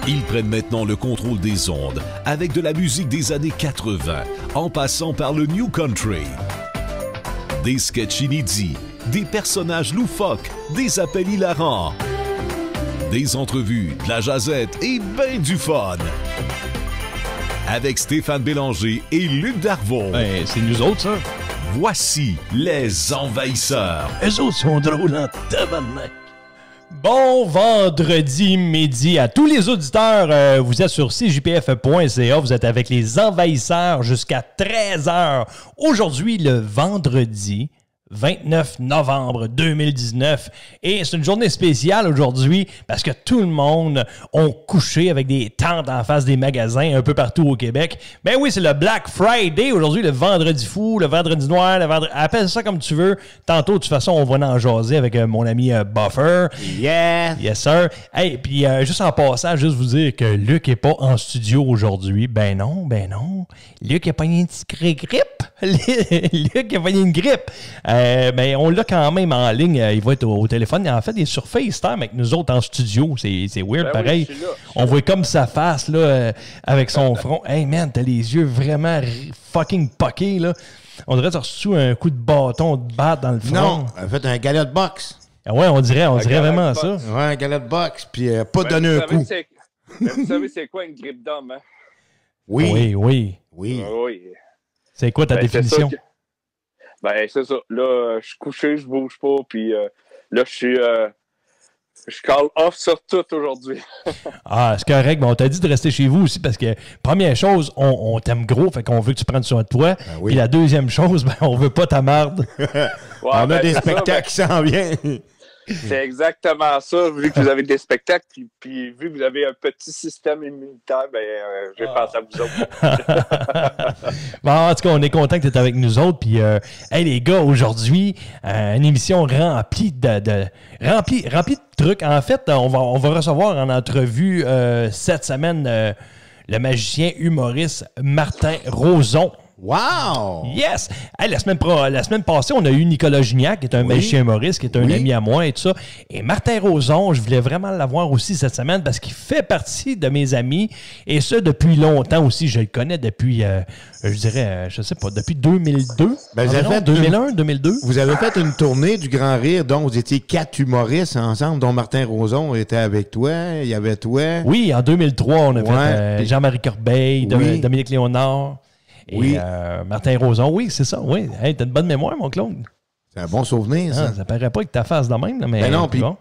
Ils prennent maintenant le contrôle des ondes avec de la musique des années 80, en passant par le New Country. Des sketchs inédits, des personnages loufoques, des appels hilarants, des entrevues, de la jasette et ben du fun. Avec Stéphane Bélanger et Luc Darvaux. Ben, c'est nous autres, ça. Voici les Envahisseurs. Eux autres sont drôles en tabarnak. Bon vendredi midi à tous les auditeurs. Vous êtes sur cjpf.ca. Vous êtes avec les Envahisseurs jusqu'à 13h. Aujourd'hui, le vendredi 29 novembre 2019. Et c'est une journée spéciale aujourd'hui parce que tout le monde a couché avec des tentes en face des magasins un peu partout au Québec. Ben oui, c'est le Black Friday aujourd'hui, le vendredi fou, le vendredi noir, le vendredi... Appelle ça comme tu veux. Tantôt, de toute façon, on va en jaser avec mon ami Buffer. Yeah! Yes, sir. Hey, puis juste en passant, juste vous dire que Luc n'est pas en studio aujourd'hui. Ben non. Luc a pogné une petite grippe. Luc a pogné une grippe. Mais on l'a quand même en ligne. Il va être au téléphone. En fait, il est sur FaceTime avec nous autres en studio. C'est weird, pareil. Oui, on voit comme sa face là, avec son front. Hey man, t'as les yeux vraiment fucking poqués, là. On dirait que t'as reçu un coup de bâton de batte dans le front. Non, en fait, un galet de boxe. Ouais, on dirait vraiment ça. Ouais, un galet de boxe, puis pas donner un coup. Vous savez, c'est quoi une grippe d'homme, hein? Oui. Oui. C'est quoi ta définition? C'est ça. Là, je suis couché, je bouge pas, puis là, je call off sur tout aujourd'hui. Ah, c'est correct. Mais on t'a dit de rester chez vous aussi parce que, première chose, on t'aime gros, fait qu'on veut que tu prennes soin de toi. Ben oui. Puis la deuxième chose, on veut pas ta marde. On a des spectacles qui s'en viennent. C'est exactement ça. Vu que vous avez des spectacles, puis vu que vous avez un petit système immunitaire, j'ai pensé à vous autres. Bon, en tout cas, on est content que tu es avec nous autres. Puis, hey les gars, aujourd'hui, une émission remplie de trucs. En fait, on va recevoir en entrevue cette semaine le magicien humoriste Martin Rozon. Wow! Yes! Hey, la semaine passée, on a eu Nicolas Gignac, qui est un magicien humoriste, qui est un ami à moi et tout ça. Et Martin Rozon, je voulais vraiment l'avoir aussi cette semaine parce qu'il fait partie de mes amis. Et ça, depuis longtemps aussi. Je le connais depuis, je dirais, je sais pas, depuis 2002. Ben, vous avez fait 2001, 2002. Vous avez fait une tournée du Grand Rire, dont vous étiez 4 humoristes ensemble, dont Martin Rozon était avec toi. Il y avait toi. Oui, en 2003, on a fait Jean-Marie Corbeil, Dominique Léonard. Et Martin Rozon, oui, c'est ça, oui. Hey, t'as une bonne mémoire, mon Claude. C'est un bon souvenir, ça. Ça paraît pas que ta face de même, là, mais... Ben non, puis bon.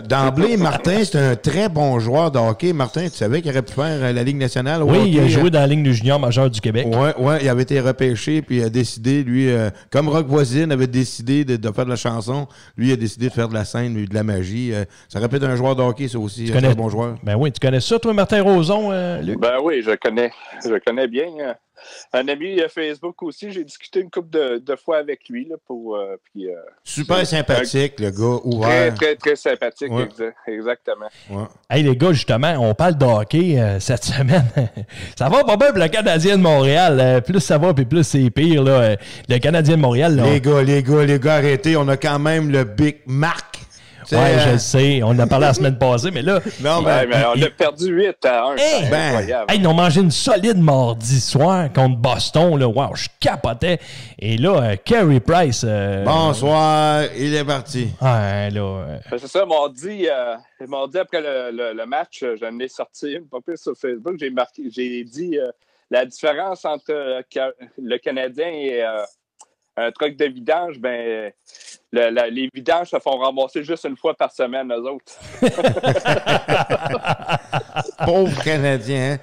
d'emblée, Martin, c'est un très bon joueur de hockey. Martin, tu savais qu'il aurait pu faire la Ligue nationale au hockey? Oui, il a joué dans la Ligue du junior majeur du Québec. Oui, il avait été repêché, puis il a décidé, lui, comme Rock Voisine avait décidé de faire de la chanson, lui, il a décidé de faire de la scène, de la magie. Ça aurait pu être un joueur de hockey, ça aussi, un très bon joueur. Ben oui, tu connais ça, toi, Martin Rozon, Luc? Ben oui, je connais bien. Un ami Facebook aussi, j'ai discuté une couple de fois avec lui. Là, super sympathique, le gars, ouvert. Très, très, très sympathique, exactement. Ouais. Hey les gars, justement, on parle de hockey cette semaine. Ça va pas bien pour le Canadien de Montréal. Plus ça va, puis plus c'est pire. Là. Le Canadien de Montréal... Là, Les gars, arrêtez. On a quand même le Big Marc. Ouais, je le sais. On en a parlé la semaine passée, mais là... Non, mais on a perdu 8-1. C'est incroyable. Ils ont mangé une solide mardi soir contre Boston. Là. Wow, je capotais. Et là, Carey Price... Bonsoir, il est parti. Ouais, là... C'est ça, mardi après le match, j'en ai sorti une pas plus sur Facebook. J'ai dit la différence entre le Canadien et... un truc de vidange, les vidanges se font ramasser juste une fois par semaine, eux autres. Pauvre Canadien, hein?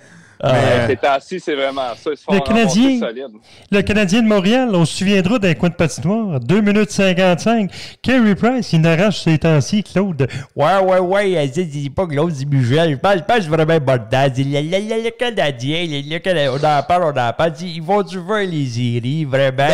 Ces temps-ci, c'est vraiment ça. Ils se font ramasser solide. Le Canadien de Montréal, on se souviendra d'un coin de patinoire. 2 minutes 55. Carey Price, il n'arrache ces temps-ci, Claude. Ouais. C'est pas Claude, c'est Michel. Je pense vraiment important. Le Canadien, on en parle. Ils vont-tu faire les séries, vraiment?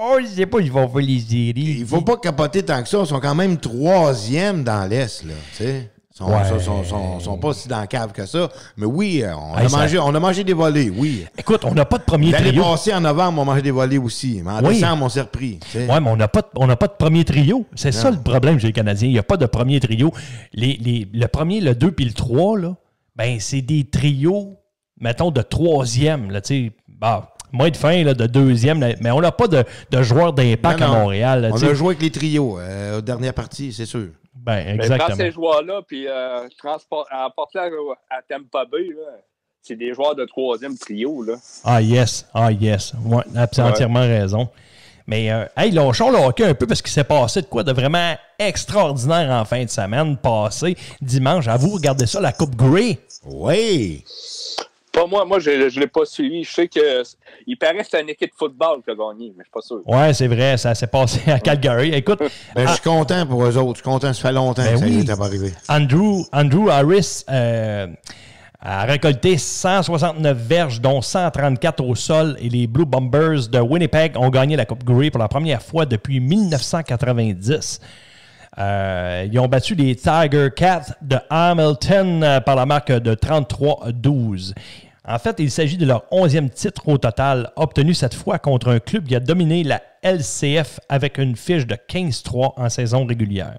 On ne sait pas, ils vont faire les séries. Il faut pas capoter tant que ça. Ils sont quand même 3e dans l'Est, là, tu sais. Ils sont pas si dans la cave que ça. Mais oui, on a mangé des volets, oui. Écoute, on n'a pas de premier trio. L'année passée, en novembre, on mangeait des volets aussi. Mais en décembre, on s'est repris. Oui, mais on n'a pas de premier trio. C'est ça le problème chez les Canadiens. Il n'y a pas de premier trio. Le premier, le 2 puis le 3, là, ben c'est des trios, mettons, de troisième, là, tu sais, moins de fin, là, de deuxième, mais on n'a pas de joueurs d'impact à Montréal. Là, on a joué avec les trios aux dernières parties, c'est sûr. Ben, exactement. Mais prends ces joueurs-là, puis emporte-les à Tampa Bay, là. C'est des joueurs de troisième trio, là. Ah, yes. Ouais, tu as entièrement raison. Mais, lâchons le hockey un peu parce qu'il s'est passé de quoi de vraiment extraordinaire en fin de semaine passée. Dimanche, à vous, regardez ça, la Coupe Grey. Oui. Pas moi. Moi, je ne l'ai pas suivi. Je sais qu'il paraît que c'est une équipe de football qui a gagné, mais je ne suis pas sûr. Oui, c'est vrai. Ça s'est passé à Calgary. Écoute. Je suis content pour eux autres. Je suis content. Ça fait longtemps que ça n'était pas arrivé. Andrew Harris a récolté 169 verges, dont 134 au sol, et les Blue Bombers de Winnipeg ont gagné la Coupe Grey pour la première fois depuis 1990. Ils ont battu les Tiger Cats de Hamilton par la marque de 33-12. En fait, il s'agit de leur 11e titre au total, obtenu cette fois contre un club qui a dominé la LCF avec une fiche de 15-3 en saison régulière.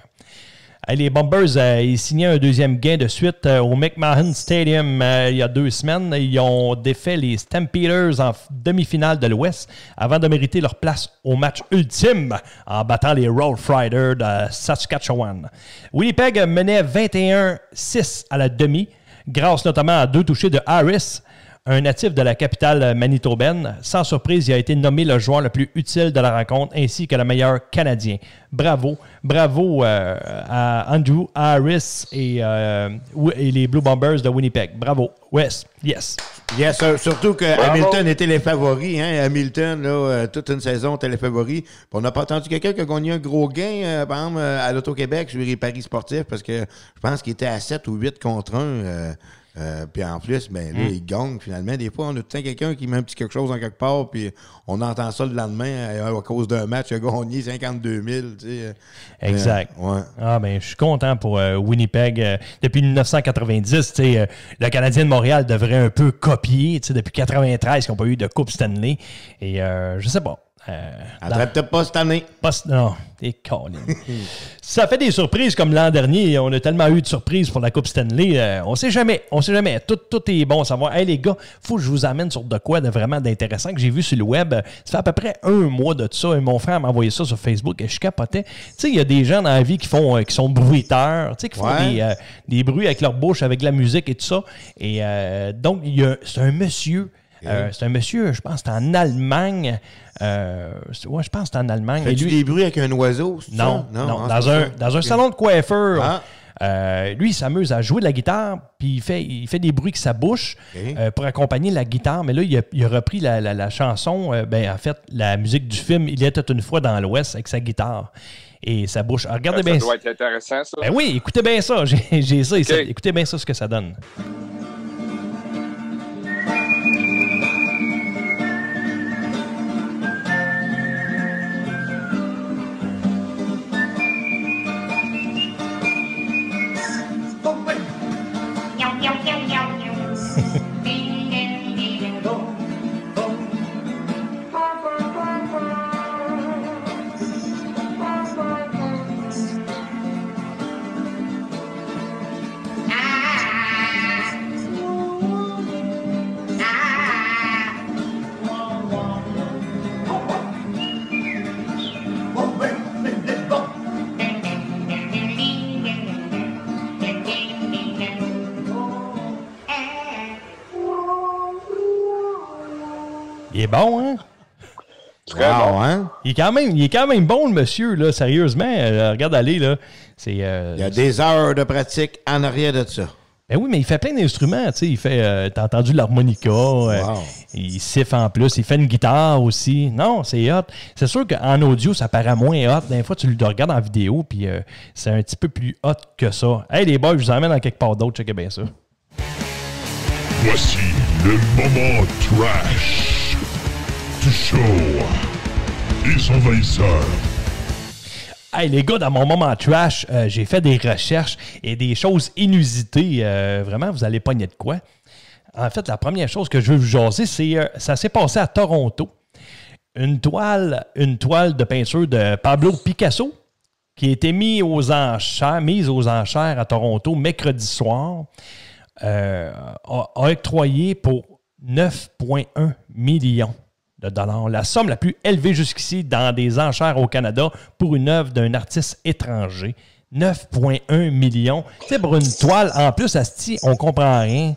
Les Bombers, ils signaient un deuxième gain de suite au McMahon Stadium il y a 2 semaines. Ils ont défait les Stampeders en demi-finale de l'Ouest avant de mériter leur place au match ultime en battant les Rolf Riders de Saskatchewan. Winnipeg menait 21-6 à la demi, grâce notamment à 2 touchés de Harris, un natif de la capitale manitobaine. Sans surprise, il a été nommé le joueur le plus utile de la rencontre ainsi que le meilleur Canadien. Bravo à Andrew Harris et les Blue Bombers de Winnipeg. Bravo. Yes. Yes, surtout que Hamilton était les favoris. Hein? Hamilton, là, toute une saison, était les favoris. Puis on n'a pas entendu quelqu'un qui a gagné un gros gain, par exemple, à l'Auto-Québec sur les paris sportifs, parce que je pense qu'il était à 7 ou 8 contre 1. Puis en plus, ben là, il gagne finalement. Des fois, on a tout le temps quelqu'un qui met un petit quelque chose en quelque part, puis on entend ça le lendemain à cause d'un match, il a gagné 52 000. Tu sais. Exact. Ouais. Ah ben, je suis content pour Winnipeg. Depuis 1990, tu sais, le Canadien de Montréal devrait un peu copier, tu sais, depuis 93 qu'ils n'ont pas eu de Coupe Stanley. Et je sais pas. Peut-être pas cette année. Non, t'es Colin. Ça fait des surprises comme l'an dernier. On a tellement eu de surprises pour la Coupe Stanley. On sait jamais. Tout est bon à savoir. Hey les gars, faut que je vous amène sur de quoi de vraiment d'intéressant que j'ai vu sur le web. Ça fait à peu près 1 mois de ça. Et mon frère m'a envoyé ça sur Facebook et je capotais. Tu sais, il y a des gens dans la vie qui sont bruiteurs, tu sais, qui font des bruits avec leur bouche, avec la musique et tout ça. Et donc, c'est un monsieur. Je pense que c'est en Allemagne. Je pense que c'est en Allemagne. Fais-tu des bruits avec un oiseau? Non. Dans un salon de coiffeur. Lui, il s'amuse à jouer de la guitare, puis il fait des bruits avec sa bouche pour accompagner la guitare. Mais là, il a repris la chanson, en fait, la musique du film « Il était une fois dans l'Ouest » avec sa guitare et sa bouche. Alors, regardez bien ça. Ça doit être intéressant, ça. Ben oui, écoutez bien ça. J'ai ça ici. Écoutez bien ça, ce que ça donne. Il est bon, hein? Très bon. Hein? Il est quand même bon, le monsieur, là, sérieusement. Regarde aller, là. Il y a des heures de pratique en arrière de ça. Ben oui, mais il fait plein d'instruments, tu sais. Il fait, t'as entendu l'harmonica, il siffle en plus, il fait une guitare aussi. Non, c'est hot. C'est sûr qu'en audio, ça paraît moins hot. Des fois, tu le regardes en vidéo, puis c'est un petit peu plus hot que ça. Hey, les boys, je vous emmène dans quelque part d'autre, checkez bien ça. Voici le moment trash du show. Les envahisseurs. Hey les gars, dans mon moment trash, j'ai fait des recherches et des choses inusitées. Vraiment, vous allez pogner de quoi? En fait, la première chose que je veux vous jaser, c'est ça s'est passé à Toronto. Une toile de peinture de Pablo Picasso qui a été mise aux enchères à Toronto mercredi soir. a octroyé pour 9,1 millions de dollars. La somme la plus élevée jusqu'ici dans des enchères au Canada pour une œuvre d'un artiste étranger. 9,1 millions. Tu sais, pour une toile, en plus, asti, on comprend rien.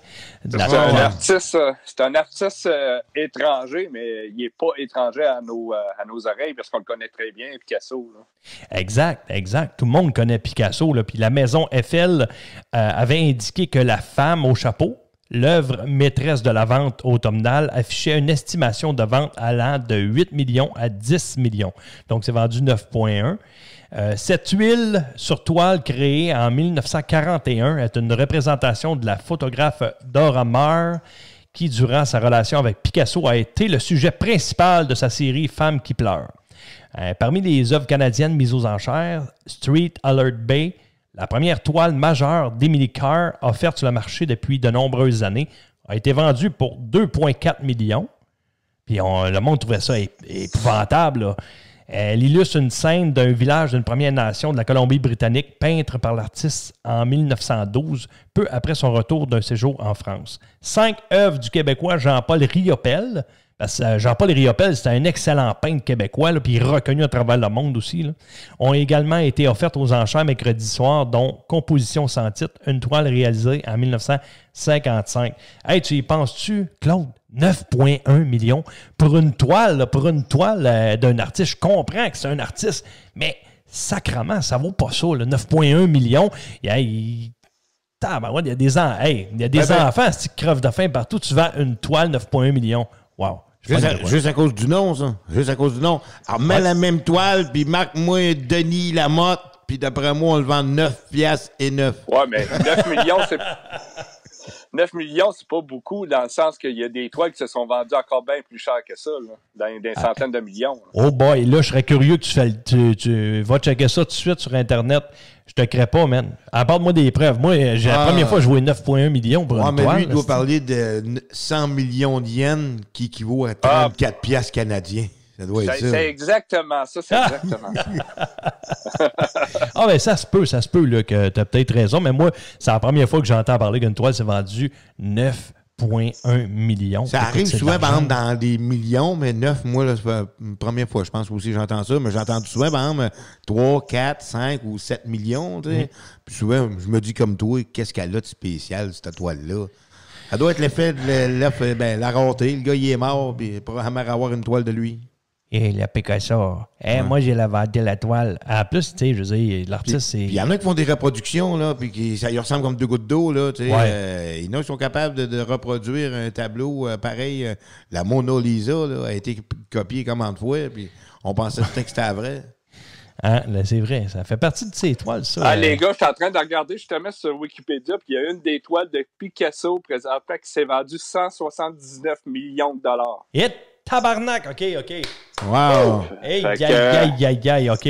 C'est un artiste étranger, mais il n'est pas étranger à nos oreilles parce qu'on le connaît très bien, Picasso. Là. Exact. Tout le monde connaît Picasso. Là. Puis la maison Eiffel avait indiqué que La femme au chapeau, l'œuvre maîtresse de la vente automnale, affichait une estimation de vente allant de 8 millions à 10 millions. Donc, c'est vendu 9,1. Cette huile sur toile créée en 1941 est une représentation de la photographe Dora Maar qui, durant sa relation avec Picasso, a été le sujet principal de sa série Femmes qui pleurent. Parmi les œuvres canadiennes mises aux enchères, Street Alert Bay, la première toile majeure d'Emily Carr offerte sur le marché depuis de nombreuses années, a été vendue pour 2,4 millions. Puis le monde trouvait ça épouvantable, là. Elle illustre une scène d'un village d'une Première Nation de la Colombie-Britannique, peintre par l'artiste en 1912, peu après son retour d'un séjour en France. 5 œuvres du Québécois Jean-Paul Riopel. Parce que Jean-Paul Riopel, c'est un excellent peintre québécois, là, puis reconnu à travers le monde aussi, là, ont également été offertes aux enchères mercredi soir, dont Composition sans titre, une toile réalisée en 1955. Hey, tu y penses-tu, Claude? 9,1 millions pour une toile d'un artiste. Je comprends que c'est un artiste, mais sacrement, ça vaut pas ça. Là. 9,1 millions. Il y a des enfants qui crevent de faim partout. Tu vends une toile 9,1 millions. Wow. Juste à cause du nom, ça. Juste à cause du nom. Alors, mets la même toile, puis marque-moi Denis Lamotte, puis d'après moi, on le vend 9 piastres et 9. Ouais, mais 9 millions, c'est... 9 millions, c'est pas beaucoup, dans le sens qu'il y a des toiles qui se sont vendues encore bien plus cher que ça, là, dans des centaines de millions. Là. Oh boy, là, je serais curieux que tu vas checker ça tout de suite sur Internet. Je te crée pas, man. Apporte-moi des preuves. Moi, la première fois, je jouais 9,1 millions pour une mais toile. lui, il doit parler de 100 millions de yens qui équivaut à 34 piastres canadiens. Ça doit être ça. C'est exactement ça. C'est exactement ça. Ah, ben ça se peut là, que tu as peut-être raison, mais moi, c'est la première fois que j'entends parler qu'une toile s'est vendue 9,1 millions. Ça arrive souvent, par exemple, dans des millions, mais 9, moi, là, c'est la première fois, je pense aussi, j'entends ça, mais j'entends souvent, par exemple, 3, 4, 5 ou 7 millions, tu sais. Puis souvent, je me dis comme toi, qu'est-ce qu'elle a de spécial, cette toile-là? Ça doit être l'effet de la rareté. Le gars, il est mort, puis il pourra jamais avoir une toile de lui. Et il a piqué ça. Moi, j'ai vendu la toile. En plus, tu sais, je veux dire, l'artiste, c'est... Puis il y en a qui font des reproductions, là, puis ça lui ressemble comme 2 gouttes d'eau, là, tu sais. Il y en a qui sont capables de reproduire un tableau pareil. La Mona Lisa, là, a été copiée combien de fois, puis on pensait que c'était vrai. Là, c'est vrai, ça fait partie de ces toiles, ça. Les gars, je suis en train de regarder justement sur Wikipédia, puis il y a une des toiles de Picasso présentement qui s'est vendue 179 millions de dollars. Tabarnak, OK. Wow! Hey, aïe, OK.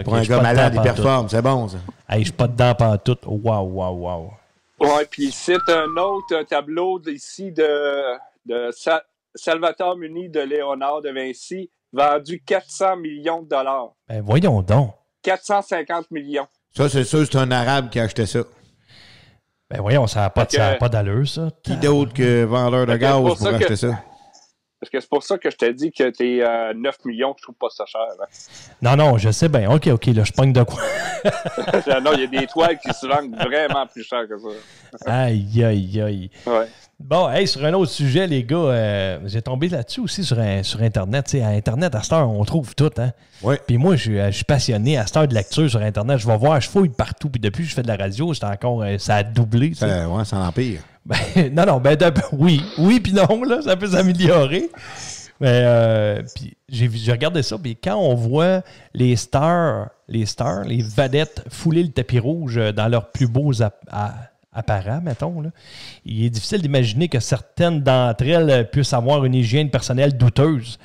Pour un gars malade, il performe, c'est bon, ça. Hey, je suis pas dedans pantoute. Wow. Ouais, puis il cite un autre tableau ici de Salvatore Muni de Léonard de Vinci, vendu 400 millions de dollars. Ben, voyons donc. 450 millions. Ça, c'est sûr, c'est un Arabe qui a acheté ça. Ben, voyons, ça n'a pas d'allure, ça. Qui d'autre que vendeur de gaz pour acheter ça? Parce que c'est pour ça que je t'ai dit que t'es 9 millions, je trouve pas ça cher. Hein. Non, je sais bien. OK, là, je pogne de quoi. Non, il y a des toiles qui se vendent vraiment plus cher que ça. Aïe. Ouais. Bon, hey, sur un autre sujet, les gars, j'ai tombé là-dessus aussi sur Internet. T'sais, à Internet, à cette heure, on trouve tout. Hein? Oui. Puis moi, je suis passionné à cette heure de lecture sur Internet. Je vais voir, je fouille partout. Puis depuis que je fais de la radio, c'est encore, ça a doublé. Ouais, ça empire. Oui, puis non, là, ça peut s'améliorer. Mais puis j'ai regardé ça, puis quand on voit les stars, les vedettes fouler le tapis rouge dans leurs plus beaux apparats, mettons, là, il est difficile d'imaginer que certaines d'entre elles puissent avoir une hygiène personnelle douteuse.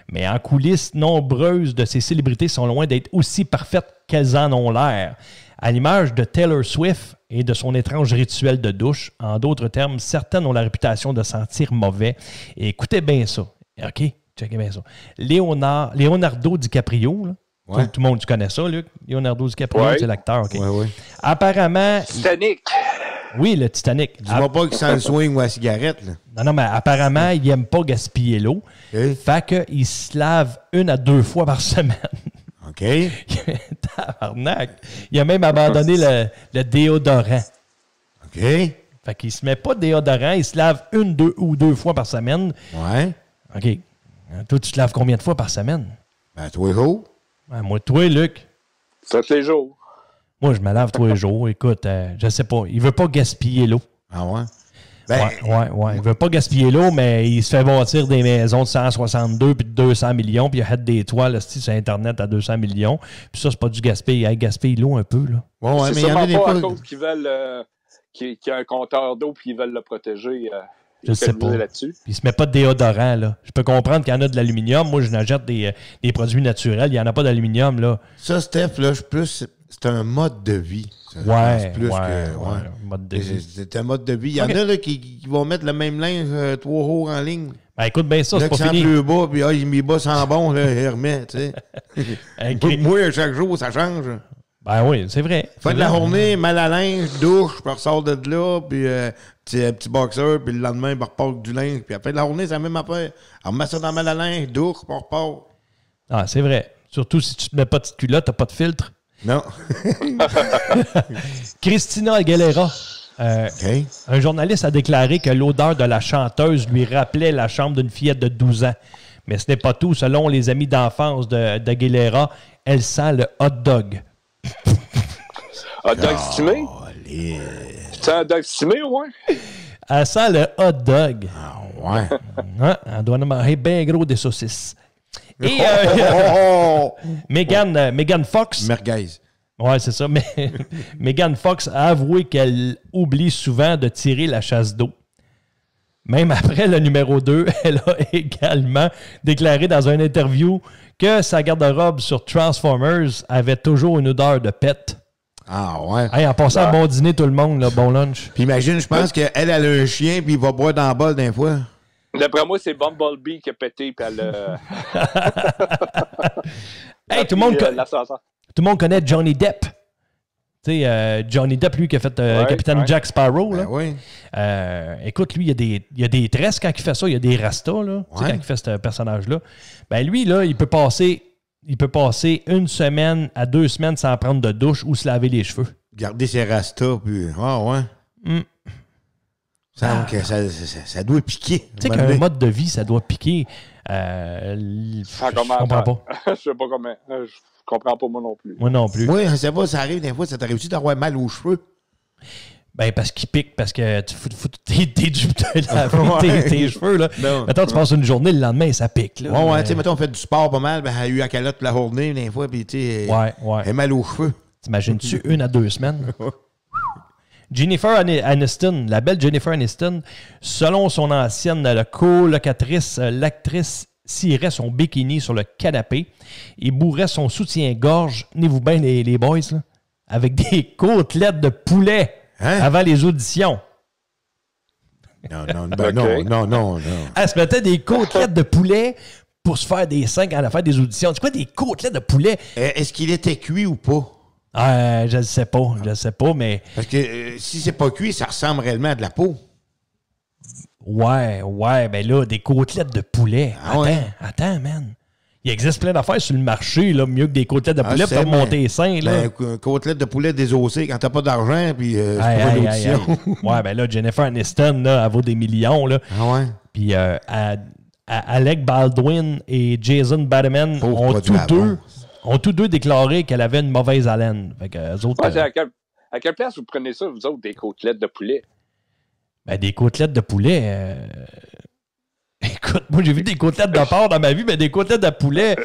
Mais en coulisses, nombreuses de ces célébrités sont loin d'être aussi parfaites qu'elles en ont l'air. À l'image de Taylor Swift et de son étrange rituel de douche, en d'autres termes, certaines ont la réputation de sentir mauvais. Et écoutez bien ça. OK? Checkez bien ça. Leonardo DiCaprio, là. Ouais. Tout le monde, tu connais ça, Luc? Leonardo DiCaprio, c'est l'acteur. OK. Ouais. Apparemment... Titanic. Oui, le Titanic. Dis-moi pas qu'il sent le swing ou la cigarette, là. Non, mais apparemment, il n'aime pas gaspiller l'eau. OK. Fait qu'il se lave 1 à 2 fois par semaine. OK. Tabarnak. Il a même abandonné le déodorant. OK. Fait qu'il se met pas de déodorant, il se lave 1, 2 ou 2 fois par semaine. Ouais. OK. Toi, tu te laves combien de fois par semaine? Ben, toi, ho. Ouais, moi, toi, Luc. Ça tous les jours. Moi, je me lave tous les jours. Écoute, je sais pas. Il veut pas gaspiller l'eau. Ah ouais? Ben, Ouais. Il veut pas gaspiller l'eau, mais il se fait bâtir des maisons de 162 puis de 200 millions, puis il a des toiles sur Internet à 200 millions. Puis ça, c'est pas du gaspille. Il gaspille l'eau un peu, là. ouais, c'est mais il y en sûrement a des pas fois... à cause qu'ils veulent qu'il y a un compteur d'eau puis ils veulent le protéger. Je sais pas. Là-dessus. Puis il se met pas de déodorant, là. Je peux comprendre qu'il y en a de l'aluminium. Moi, je n'achète des produits naturels. Il n'y en a pas d'aluminium, là. Ça, Steph, là, c'est un mode de vie. Ça, je Ouais, pense plus que, mode de vie. C'est un mode de vie. Il y en Ok. a là, qui vont mettre le même linge 3 jours en ligne. Ben, écoute bien ça, Là, c'est pas qui sent fini. plus bas, puis il met bas sans bon, là, il remet, tu sais. Moi, chaque jour, ça change. Ben oui, c'est vrai. Fin de la journée, mal à linge, douche, puis ressort de là, puis petit boxeur, puis le lendemain, il repart avec du linge. Puis à la fin de la journée, c'est la même affaire. On remet ça dans mal à linge, douche, puis on repart. Ah, c'est vrai. Surtout si tu te mets pas de culotte, t'as pas de filtre. Non. Christina Aguilera. OK. Un journaliste a déclaré que l'odeur de la chanteuse lui rappelait la chambre d'une fillette de 12 ans. Mais ce n'est pas tout. Selon les amis d'enfance d'Aguilera, elle sent le hot dog. Hot dog stimé? C'est un hot dog stimé au moins? Elle sent le hot dog. Ouais. Hein? Elle doit en manger bien gros des saucisses. Et Megan Fox. Merguez. Ouais, c'est ça. Mais Megan Fox a avoué qu'elle oublie souvent de tirer la chasse d'eau. Même après le numéro 2, elle a également déclaré dans une interview que sa garde-robe sur Transformers avait toujours une odeur de pet. Ah ouais. Hey, en passant, bon dîner tout le monde, là, bon lunch. Puis imagine, je pense qu'elle a un chien, puis il va boire dans le bol d'un fois. D'après moi, c'est Bumblebee qui a pété, puis elle Hey, tout le monde connaît Johnny Depp. Tu sais, Johnny Depp, lui, qui a fait Capitaine Jack Sparrow. Là. Ben oui. Écoute, lui, il y a des tresses quand il fait ça. Il y a des rastas, là, quand il fait ce personnage-là. Ben lui, là, il peut passer 1 semaine à 2 semaines sans prendre de douche ou se laver les cheveux. Garder ses rastas, puis... Ah ouais. Ça, que ça doit piquer. Tu sais qu'un mode de vie, ça doit piquer. Je comprends pas. Je sais pas comment. Je comprends pas moi non plus. Moi non plus. Oui, je sais pas, ça arrive des fois, ça t'arrive aussi d'avoir mal aux cheveux. Ben, parce qu'il pique, parce que tu fous tes cheveux, là. Mettons, tu passes une journée, le lendemain, ça pique, là. Ouais, tu sais, mettons, on fait du sport pas mal, ben, elle a eu la calotte la journée, des fois, puis tu sais, elle a mal aux cheveux. T'imagines-tu 1 à 2 semaines? Jennifer Aniston, la belle Jennifer Aniston, selon son ancienne colocatrice, l'actrice cirait son bikini sur le canapé et bourrait son soutien-gorge, tenez-vous bien les boys, là, avec des côtelettes de poulet avant les auditions. Non. Elle se mettait des côtelettes de poulet pour se faire des seins quand elle a fait des auditions. C'est quoi des côtelettes de poulet? Est-ce qu'il était cuit ou pas? Je ne sais pas, mais... Parce que si c'est pas cuit, ça ressemble réellement à de la peau. Ouais, ben là, des côtelettes de poulet. Attends, man. Il existe plein d'affaires sur le marché, là, mieux que des côtelettes de poulet pour monter les seins, là. Ben, côtelettes de poulet désossées quand t'as pas d'argent, puis c'est pas l'audition. Ouais, ben là, Jennifer Aniston, là, elle vaut des millions, là. Ah ouais? Puis Alec Baldwin et Jason Bateman ont tous deux déclaré qu'elle avait une mauvaise haleine. Fait que, eux autres, à quelle place vous prenez ça, vous autres, des côtelettes de poulet? Ben, des côtelettes de poulet... Écoute, moi, j'ai vu des côtelettes de porc dans ma vie, mais des côtelettes de poulet...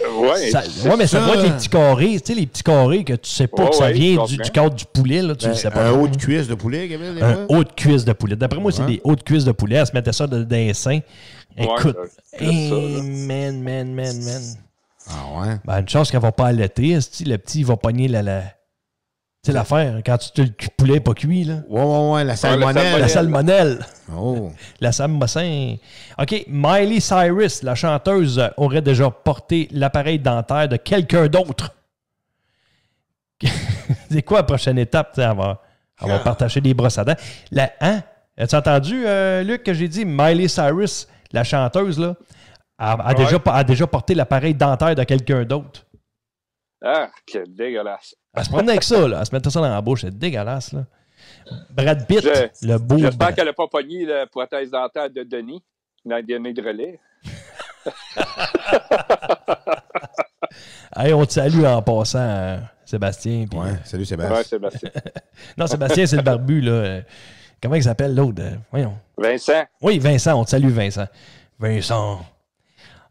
mais ça doit être les petits carrés. Tu sais, les petits carrés que tu sais pas que ça vient du cadre du poulet. Là, tu le sais pas. Un haut de cuisse de poulet, Gabriel? Un haut de cuisse de poulet. D'après moi, c'est des hauts de cuisse de poulet. Elle se mettait ça dans les seins. Écoute, man. Ah ouais? Ben, une chance qu'elle va pas allaiter. Le petit, il va pogner tu sais, l'affaire, quand le poulet n'est pas cuit, là. Ouais, la salmonelle. La salmonelle. Oh. La salmonelle. OK, Miley Cyrus, la chanteuse, aurait déjà porté l'appareil dentaire de quelqu'un d'autre. C'est quoi la prochaine étape? Elle va On va partager des brosses à dents. Hein? As-tu entendu, Luc, que j'ai dit Miley Cyrus, la chanteuse, là, a déjà porté l'appareil dentaire de quelqu'un d'autre? Ah, quel dégueulasse. Elle se promenait avec ça, là. Elle se mettait ça dans la bouche. C'est dégueulasse, là. Brad Pitt, le beau... J'espère qu'elle n'a pas pogné la prothèse dentaire de Denis dans le dernier de relais. Hey, on te salue en passant, Sébastien. Puis... Ouais, salut Sébastien. Ouais, Sébastien. Non, Sébastien, c'est le barbu, là. Comment il s'appelle, l'autre? Voyons. Vincent. Oui, Vincent. On te salue, Vincent. Vincent.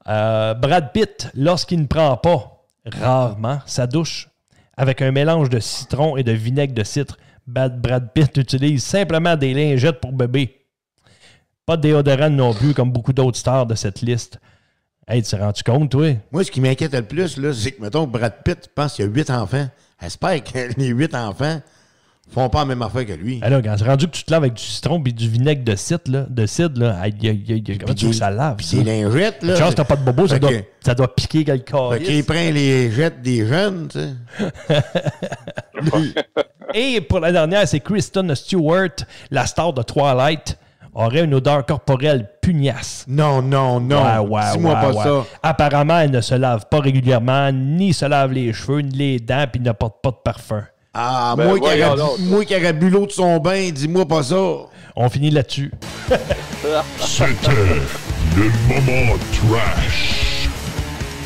Brad Pitt, lorsqu'il ne prend pas, rarement, sa douche, avec un mélange de citron et de vinaigre de cidre, Brad Pitt utilise simplement des lingettes pour bébé. Pas de déodorant non plus, comme beaucoup d'autres stars de cette liste. Hey, tu t'es rendu compte, toi? Moi, ce qui m'inquiète le plus, là, c'est que, mettons, Brad Pitt pense qu'il y a 8 enfants. J'espère que les 8 enfants font pas la même affaire que lui. Alors, quand c'est rendu que tu te laves avec du citron et du vinaigre de cidre, comment tu veux que ça lave? Puis ces lingettes, là. Chance, t'as pas de bobo, ça doit piquer quelque chose. Fait qu'il prend les jettes des jeunes, tu sais. Et pour la dernière, c'est Kristen Stewart, la star de Twilight, aurait une odeur corporelle pugnace. Non. Dis-moi pas ça. Apparemment, elle ne se lave pas régulièrement, ni se lave les cheveux, ni les dents, puis ne porte pas de parfum. Ah, moi qui aurais bu l'eau de son bain, dis-moi pas ça. On finit là-dessus. C'était le moment trash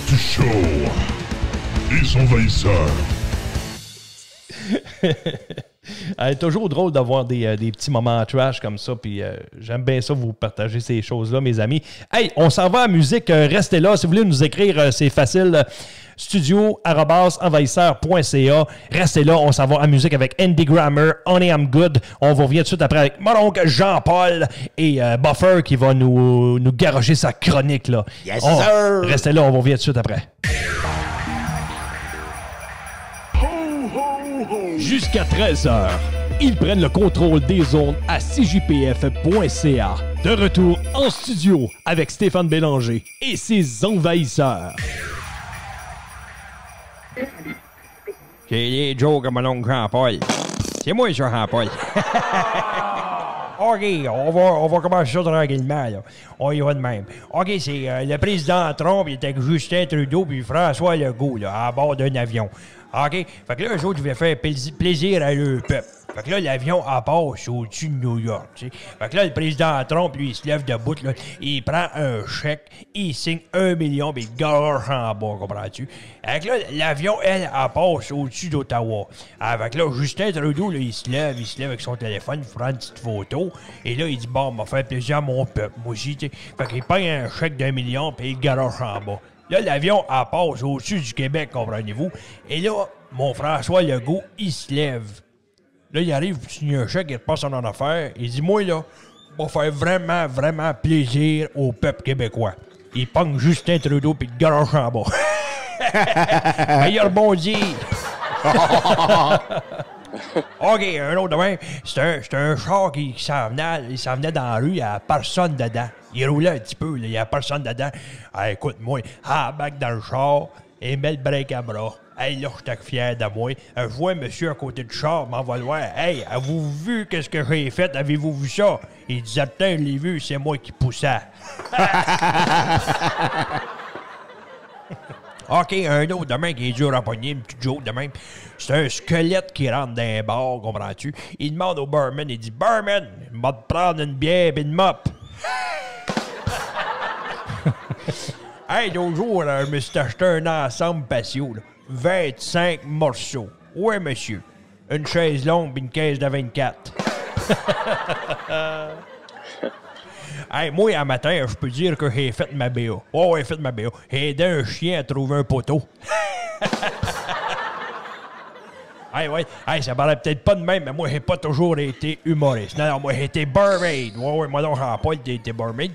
du show. Les envahisseurs. Toujours drôle d'avoir des petits moments trash comme ça, puis j'aime bien ça, vous partager ces choses-là, mes amis. Hey, on s'en va à musique, restez là. Si vous voulez nous écrire, c'est facile. studio@envahisseur.ca. Restez là, on s'en va à musique avec Andy Grammer, Honey I'm Good. On va revenir tout de suite après avec mon oncle Jean-Paul et Buffer qui va nous garrocher sa chronique, là. Yes, sir! Restez là, on va revenir tout de suite après. Jusqu'à 13h, ils prennent le contrôle des ondes à cjpf.ca. De retour en studio avec Stéphane Bélanger et ses envahisseurs. C'est les jokes à mon oncle Jean-Paul. C'est moi, ça, Jean-Paul. OK, on va commencer ça tranquillement, là. On y va de même. OK, c'est le président Trump, il était avec Justin Trudeau puis François Legault, là, à bord d'un avion. OK? Fait que là, eux autres, ils voulaient faire plaisir à leur peuple. Fait que là, l'avion, elle passe au-dessus de New York, tu sais. Fait que là, le président Trump, lui, il se lève debout, là, il prend un chèque, il signe 1 million, puis il garoche en bas, comprends-tu? Fait que là, l'avion, elle passe au-dessus d'Ottawa. Fait que là, Justin Trudeau, là, il se lève avec son téléphone, il prend une petite photo, et là, il dit, bon, on va faire plaisir à mon peuple, moi aussi, tu sais. Fait qu'il paye un chèque d'1 million, puis il garoche en bas. Là, l'avion, elle passe au-dessus du Québec, comprenez-vous? Et là, mon François Legault, il se lève. Là, il arrive, il signe un chèque, il repasse en affaire. Il dit, moi, là, on va faire vraiment, vraiment plaisir au peuple québécois. Il pogne Justin Trudeau puis il garoche en bas. Il a rebondi. OK, un autre demain, c'était un char qui s'en venait dans la rue, il n'y a personne dedans. Il roulait un petit peu, là, il n'y a personne dedans. Ah, écoute-moi, back dans le char et met le break à bras. Hey, là, j'étais fier de moi. Je vois un monsieur à côté du char, m'en va le voir. Hey, avez-vous vu qu'est-ce que j'ai fait? Avez-vous vu ça? Il disait, putain, je l'ai vu, c'est moi qui poussais. OK, un autre demain qui est dur à pogner, une petite joke de même. C'est un squelette qui rentre dans un bar, comprends-tu? Il demande au barman, il dit, barman, il va te prendre une bière et une mop. Hey, l'autre jour, là, je me suis acheté un ensemble patio, là. 25 morceaux. Oui, monsieur. Une chaise longue et une caisse de 24. Hey, moi, un matin, je peux dire que j'ai fait ma BA. Oh, j'ai fait ma BA. J'ai aidé un chien à trouver un poteau. Hey, ouais. Hey, ça paraît peut-être pas de même, mais moi, j'ai pas toujours été humoriste. Non, moi, j'ai été barmaid. Ouais, moi, non, Jean-Paul, j'ai été barmaid.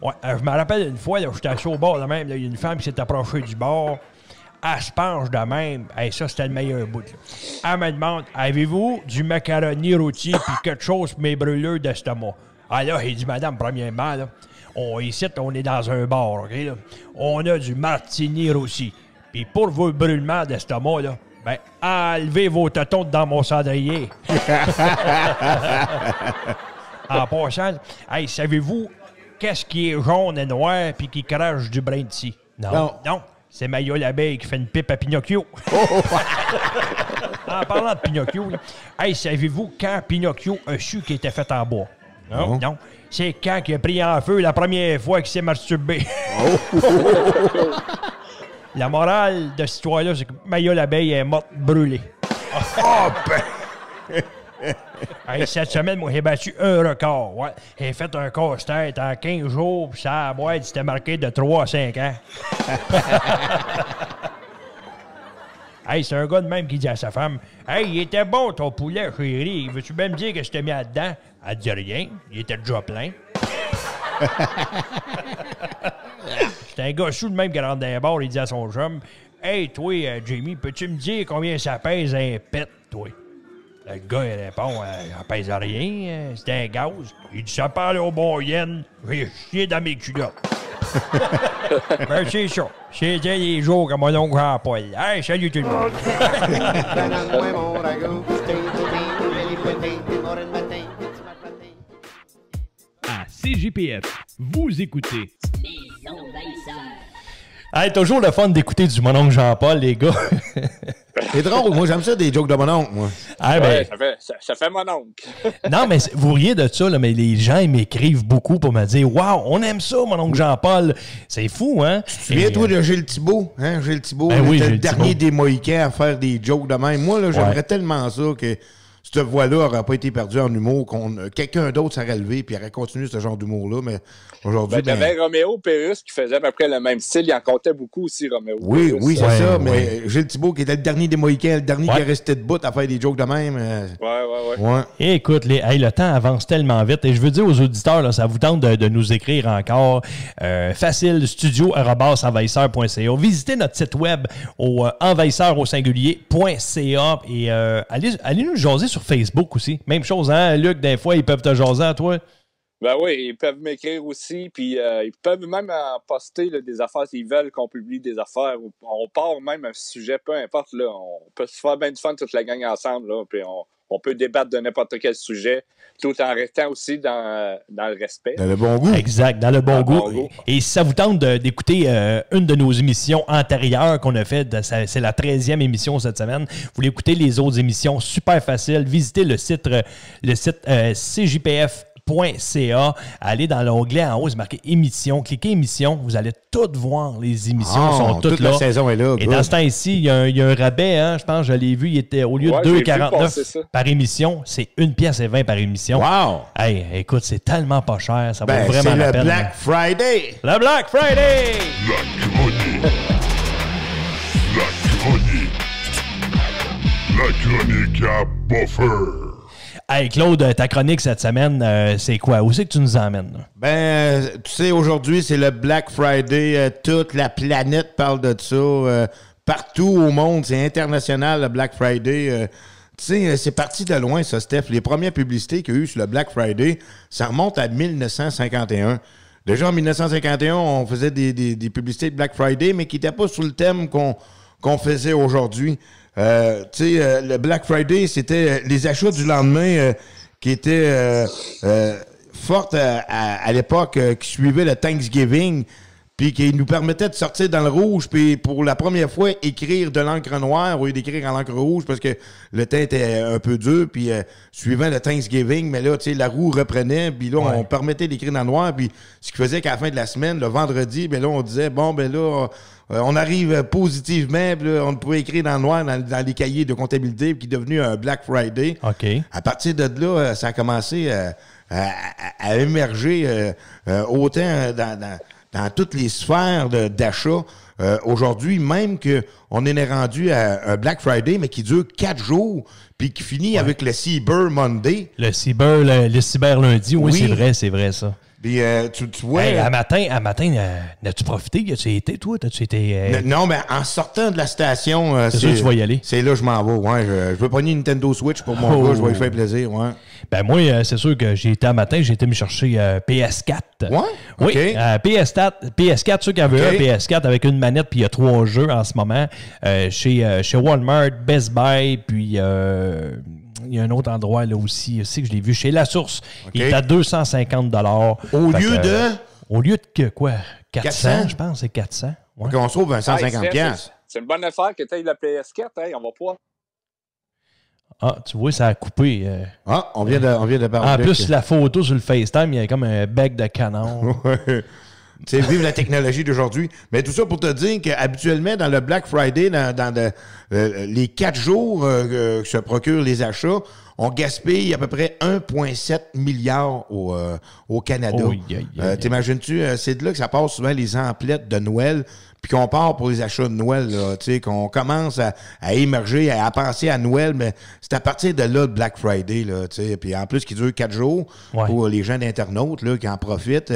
Ouais, je me rappelle une fois, là, j'étais assis au bar de même. Il y a une femme qui s'est approchée du bar. Elle se penche de même. Hey, ça, c'était le meilleur bout. Là. Elle me demande, avez-vous du macaroni rôti puis quelque chose pour mes brûlures d'estomac? Ah là, j'ai dit, madame, premièrement, là, ici, on est dans un bar, OK? Là. On a du martini rôti. Puis pour vos brûlements d'estomac, là, Ben, enlevez vos totons dans mon cendrier. En passant, hey, savez-vous qu'est-ce qui est jaune et noir puis qui crache du brin de scie? Non. Non, c'est Maya l'abeille qui fait une pipe à Pinocchio. En parlant de Pinocchio, là, hey, savez-vous quand Pinocchio a su qu'il était fait en bois? Non. Non. C'est quand il a pris en feu la première fois qu'il s'est masturbé. La morale de cette histoire-là, c'est que Maya l'abeille est morte brûlée. Hey, cette semaine, moi, j'ai battu un record. Ouais. J'ai fait un casse-tête en 15 jours, puis ça, la boîte, c'était marqué de 3 à 5 ans. Hey, c'est un gars de même qui dit à sa femme, « Hey, il était bon ton poulet, chérie. Veux-tu même dire que je t'ai mis là-dedans? » Elle dit rien. Il était déjà plein. C'est un gars sous le même qui rentre dans les bars, il dit à son chum, « Hey, toi, Jamie, peux-tu me dire combien ça pèse un pet, toi? » Le gars, il répond, « Ça pèse rien, c'est un gaz. » Il dit, « Ça parle au bon yen, j'ai chié dans mes culottes. » Ben, c'est ça. C'était les jours que mon oncle Jean-Paul. Hey, salut tout le monde. À CJPF, vous écoutez Les envahisseurs. Hey, toujours le fun d'écouter du mon oncle Jean-Paul, les gars. C'est drôle, moi j'aime ça des jokes de mon oncle, moi. Ah, Ouais, ben, ça fait mon oncle. non, mais vous riez de ça, là, mais les gens ils m'écrivent beaucoup pour me dire « Wow, on aime ça, mon oncle Jean-Paul. » C'est fou, hein? Tu te souviens, toi, de Gilles Thibault? Hein? Gilles Thibault, Ben oui, était le Gilles dernier Thibault. des Mohicans à faire des jokes de même. Moi, là, j'aimerais Ouais. tellement ça que cette voix-là n'aurait pas été perdue en humour, quelqu'un d'autre s'aurait levé et aurait continué ce genre d'humour-là. Mais aujourd'hui, Ben, t'avais Roméo Pérus qui faisait à peu près le même style. Il en comptait beaucoup aussi, Roméo oui, Pérus. oui, c'est Ouais, ça. ouais. Mais Gilles Thibault, qui était le dernier des Mohicans, le dernier Ouais. qui est resté debout à faire des jokes de même. Ouais. Et écoute, le temps avance tellement vite. Et je veux dire aux auditeurs, là, ça vous tente de nous écrire encore. Facile, studio@envahisseur.ca. Visitez notre site web au envahisseur au singulier.ca et allez nous jaser sur Facebook aussi. Même chose, hein, Luc, des fois, ils peuvent te jaser à toi. Ben oui, ils peuvent m'écrire aussi, puis ils peuvent même poster là, des affaires s'ils veulent qu'on publie des affaires. On part même un sujet, peu importe. Là, on peut se faire bien du fun toute la gang ensemble, là, puis on peut débattre de n'importe quel sujet, tout en restant aussi dans le respect. Dans le bon goût. Exact, dans le bon Dans le goût. bon goût. Et si ça vous tente d'écouter une de nos émissions antérieures qu'on a faites, c'est la 13e émission cette semaine. Vous voulez écouter les autres émissions, super facile. Visitez le site CJPF.ca. Allez dans l'onglet en haut, c'est marqué émissions. Cliquez émissions, vous allez toutes voir les émissions, sont toutes toute là. la saison est là. Et good. dans ce temps-ci, il y a un rabais, hein, je pense, je l'ai vu, il était au lieu Ouais, de j'ai vu passer 2,49 ça. par émission, c'est 1,20$ par émission. Wow! Hey, écoute, c'est tellement pas cher, ça vaut Ben, vraiment c'est la le peine. Black Friday! Le Black Friday! La chronique à Buffer. Hey Claude, ta chronique cette semaine, c'est quoi? Où c'est que tu nous emmènes? Là? Ben, tu sais, aujourd'hui, c'est le Black Friday. Toute la planète parle de ça. Partout au monde, c'est international, le Black Friday. Tu sais, c'est parti de loin, ça, Steph. Les premières publicités qu'il y a eu sur le Black Friday, ça remonte à 1951. Déjà, en 1951, on faisait des publicités de Black Friday, mais qui n'étaient pas sur le thème qu'on faisait aujourd'hui. Tu sais, le Black Friday, c'était les achats du lendemain qui étaient fortes à l'époque, qui suivaient le Thanksgiving, puis qui nous permettaient de sortir dans le rouge, puis pour la première fois, écrire de l'encre noire au lieu d'écrire en l'encre rouge, parce que le temps était un peu dur, puis suivant le Thanksgiving, mais là, tu sais, la roue reprenait, puis là, on permettait d'écrire dans le noir, puis ce qui faisait qu'à la fin de la semaine, le vendredi, ben là, on disait, bon, ben là... on arrive positivement, puis là, on pouvait écrire dans le noir dans les cahiers de comptabilité, qui est devenu un Black Friday. OK. À partir de là, ça a commencé à émerger autant dans toutes les sphères d'achat. Aujourd'hui, même qu'on est rendu à un Black Friday, mais qui dure 4 jours, puis qui finit avec le Cyber Monday. Le cyber lundi, oui, Oui. c'est vrai ça. Puis tu vois... Hey, à matin, n'as-tu profité? As-tu été, toi? T'as-tu été... Non, mais en sortant de la station... c'est sûr que tu vas y aller. C'est là que je m'en vais, ouais. Je veux pogner une Nintendo Switch pour mon gars, je vais lui faire plaisir, ouais. Ben moi, c'est sûr que j'ai été à matin, j'ai été me chercher PS4. Ouais? Oui, Okay. PS4, ceux qui avaient un PS4 avec une manette, puis il y a 3 jeux en ce moment, chez Walmart, Best Buy, puis... il y a un autre endroit là aussi que je l'ai vu, chez La Source. Il est à 250 $. Au lieu de quoi? 400, je pense, c'est 400. Ouais. Donc on se trouve à 150$. C'est une bonne affaire que tu aies la PS4, hein, on va pouvoir. Ah, tu vois, ça a coupé. On vient de parler. En plus, la photo sur le FaceTime, il y a comme un bec de canon. Tu sais, vive la technologie d'aujourd'hui. Mais tout ça pour te dire qu'habituellement, dans le Black Friday, dans les 4 jours que se procurent les achats, on gaspille à peu près 1,7 milliard au Canada. T'imagines-tu, c'est de là que ça passe souvent les emplettes de Noël, puis qu'on part pour les achats de Noël, là, tu sais, qu'on commence à émerger, à penser à Noël, mais c'est à partir de là le Black Friday, là, tu sais, puis en plus qui dure 4 jours pour les gens d'internautes, là, qui en profitent.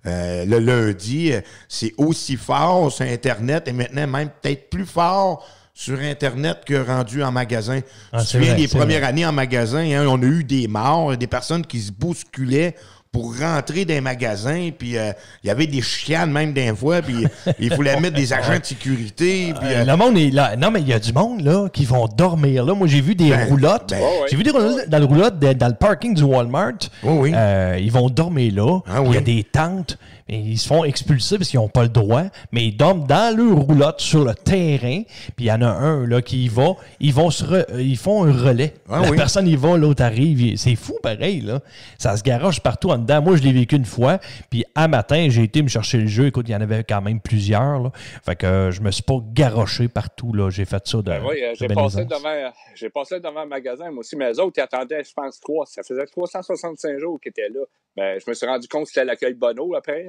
Le lundi, c'est aussi fort sur Internet et maintenant même peut-être plus fort sur Internet que rendu en magasin. Tu te souviens des premières années en magasin, hein, on a eu des morts, des personnes qui se bousculaient pour rentrer dans les magasins, puis il y avait des chicanes même d'un fois, puis il fallait mettre des agents de sécurité. Puis, le monde est là. Non, mais il y a du monde là qui vont dormir là. Moi, j'ai vu des roulottes. J'ai vu des roulottes dans le parking du Walmart. Ils vont dormir là. Il y a des tentes. Et ils se font expulser parce qu'ils n'ont pas le droit, mais ils dorment dans leur roulotte sur le terrain. Puis il y en a un là qui y va. Ils font un relais. La personne y va, l'autre arrive. C'est fou pareil, là. Ça se garoche partout en dedans. Moi, je l'ai vécu une fois. Puis à matin, j'ai été me chercher le jeu. Écoute, il y en avait quand même plusieurs, là. Fait que je me suis pas garoché partout, là. J'ai fait ça de. J'ai passé devant un magasin, moi aussi, mais eux autres, ils attendaient, je pense, ça faisait 365 jours qu'ils étaient là. Ben, je me suis rendu compte que c'était l'accueil Bono après.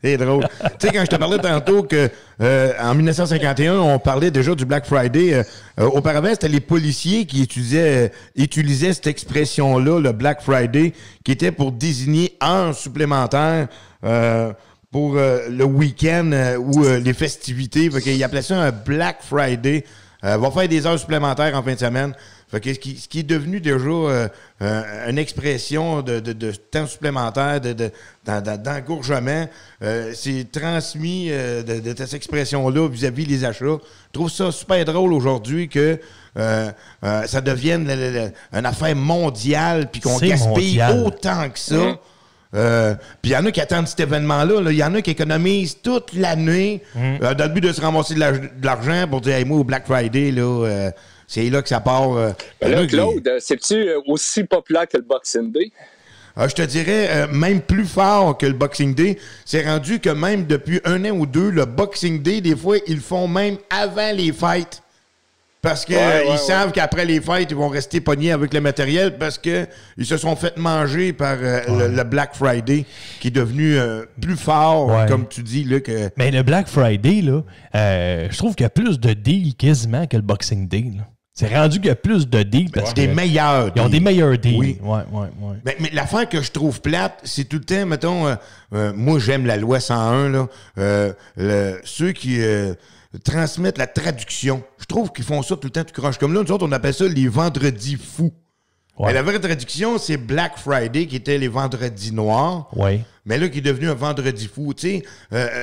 C'est drôle. Tu sais, quand je te parlais tantôt que en 1951, on parlait déjà du Black Friday. Auparavant, c'était les policiers qui utilisaient cette expression-là, le Black Friday, qui était pour désigner heures supplémentaires pour le week-end ou les festivités. Fait qu'ils appelaient ça un Black Friday. Va faire des heures supplémentaires en fin de semaine. Fait que ce qui est devenu déjà une expression de temps supplémentaire, d'engourgement, c'est transmis de cette expression-là vis-à-vis les achats. Je trouve ça super drôle aujourd'hui que ça devienne une affaire mondiale puis qu'on gaspille autant que ça. Puis il y en a qui attendent cet événement-là. Il y en a qui économisent toute l'année dans le but de se ramasser de l'argent pour dire hey, moi, au Black Friday, là, c'est là que ça part. Là, Claude, c'est-tu aussi populaire que le Boxing Day? Je te dirais même plus fort que le Boxing Day. C'est rendu que même depuis 1 an ou 2, le Boxing Day, des fois, ils le font même avant les fêtes. Parce qu'ils savent qu'après les fêtes, ils vont rester pognés avec le matériel parce qu'ils se sont fait manger par le Black Friday qui est devenu plus fort, comme tu dis. Là, que... Mais le Black Friday, là, je trouve qu'il y a plus de deals quasiment que le Boxing Day. Là. C'est rendu qu'il y a plus de deals parce des meilleurs ils ont des meilleurs deals. Oui. Ouais. Mais l'affaire que je trouve plate, c'est tout le temps, mettons, moi j'aime la loi 101, là, ceux qui... transmettre la traduction. Je trouve qu'ils font ça tout le temps, tu croches. Comme là, nous autres, on appelle ça les vendredis fous. Mais la vraie traduction, c'est Black Friday, qui était les vendredis noirs. Mais là, qui est devenu un vendredi fou. Tu sais,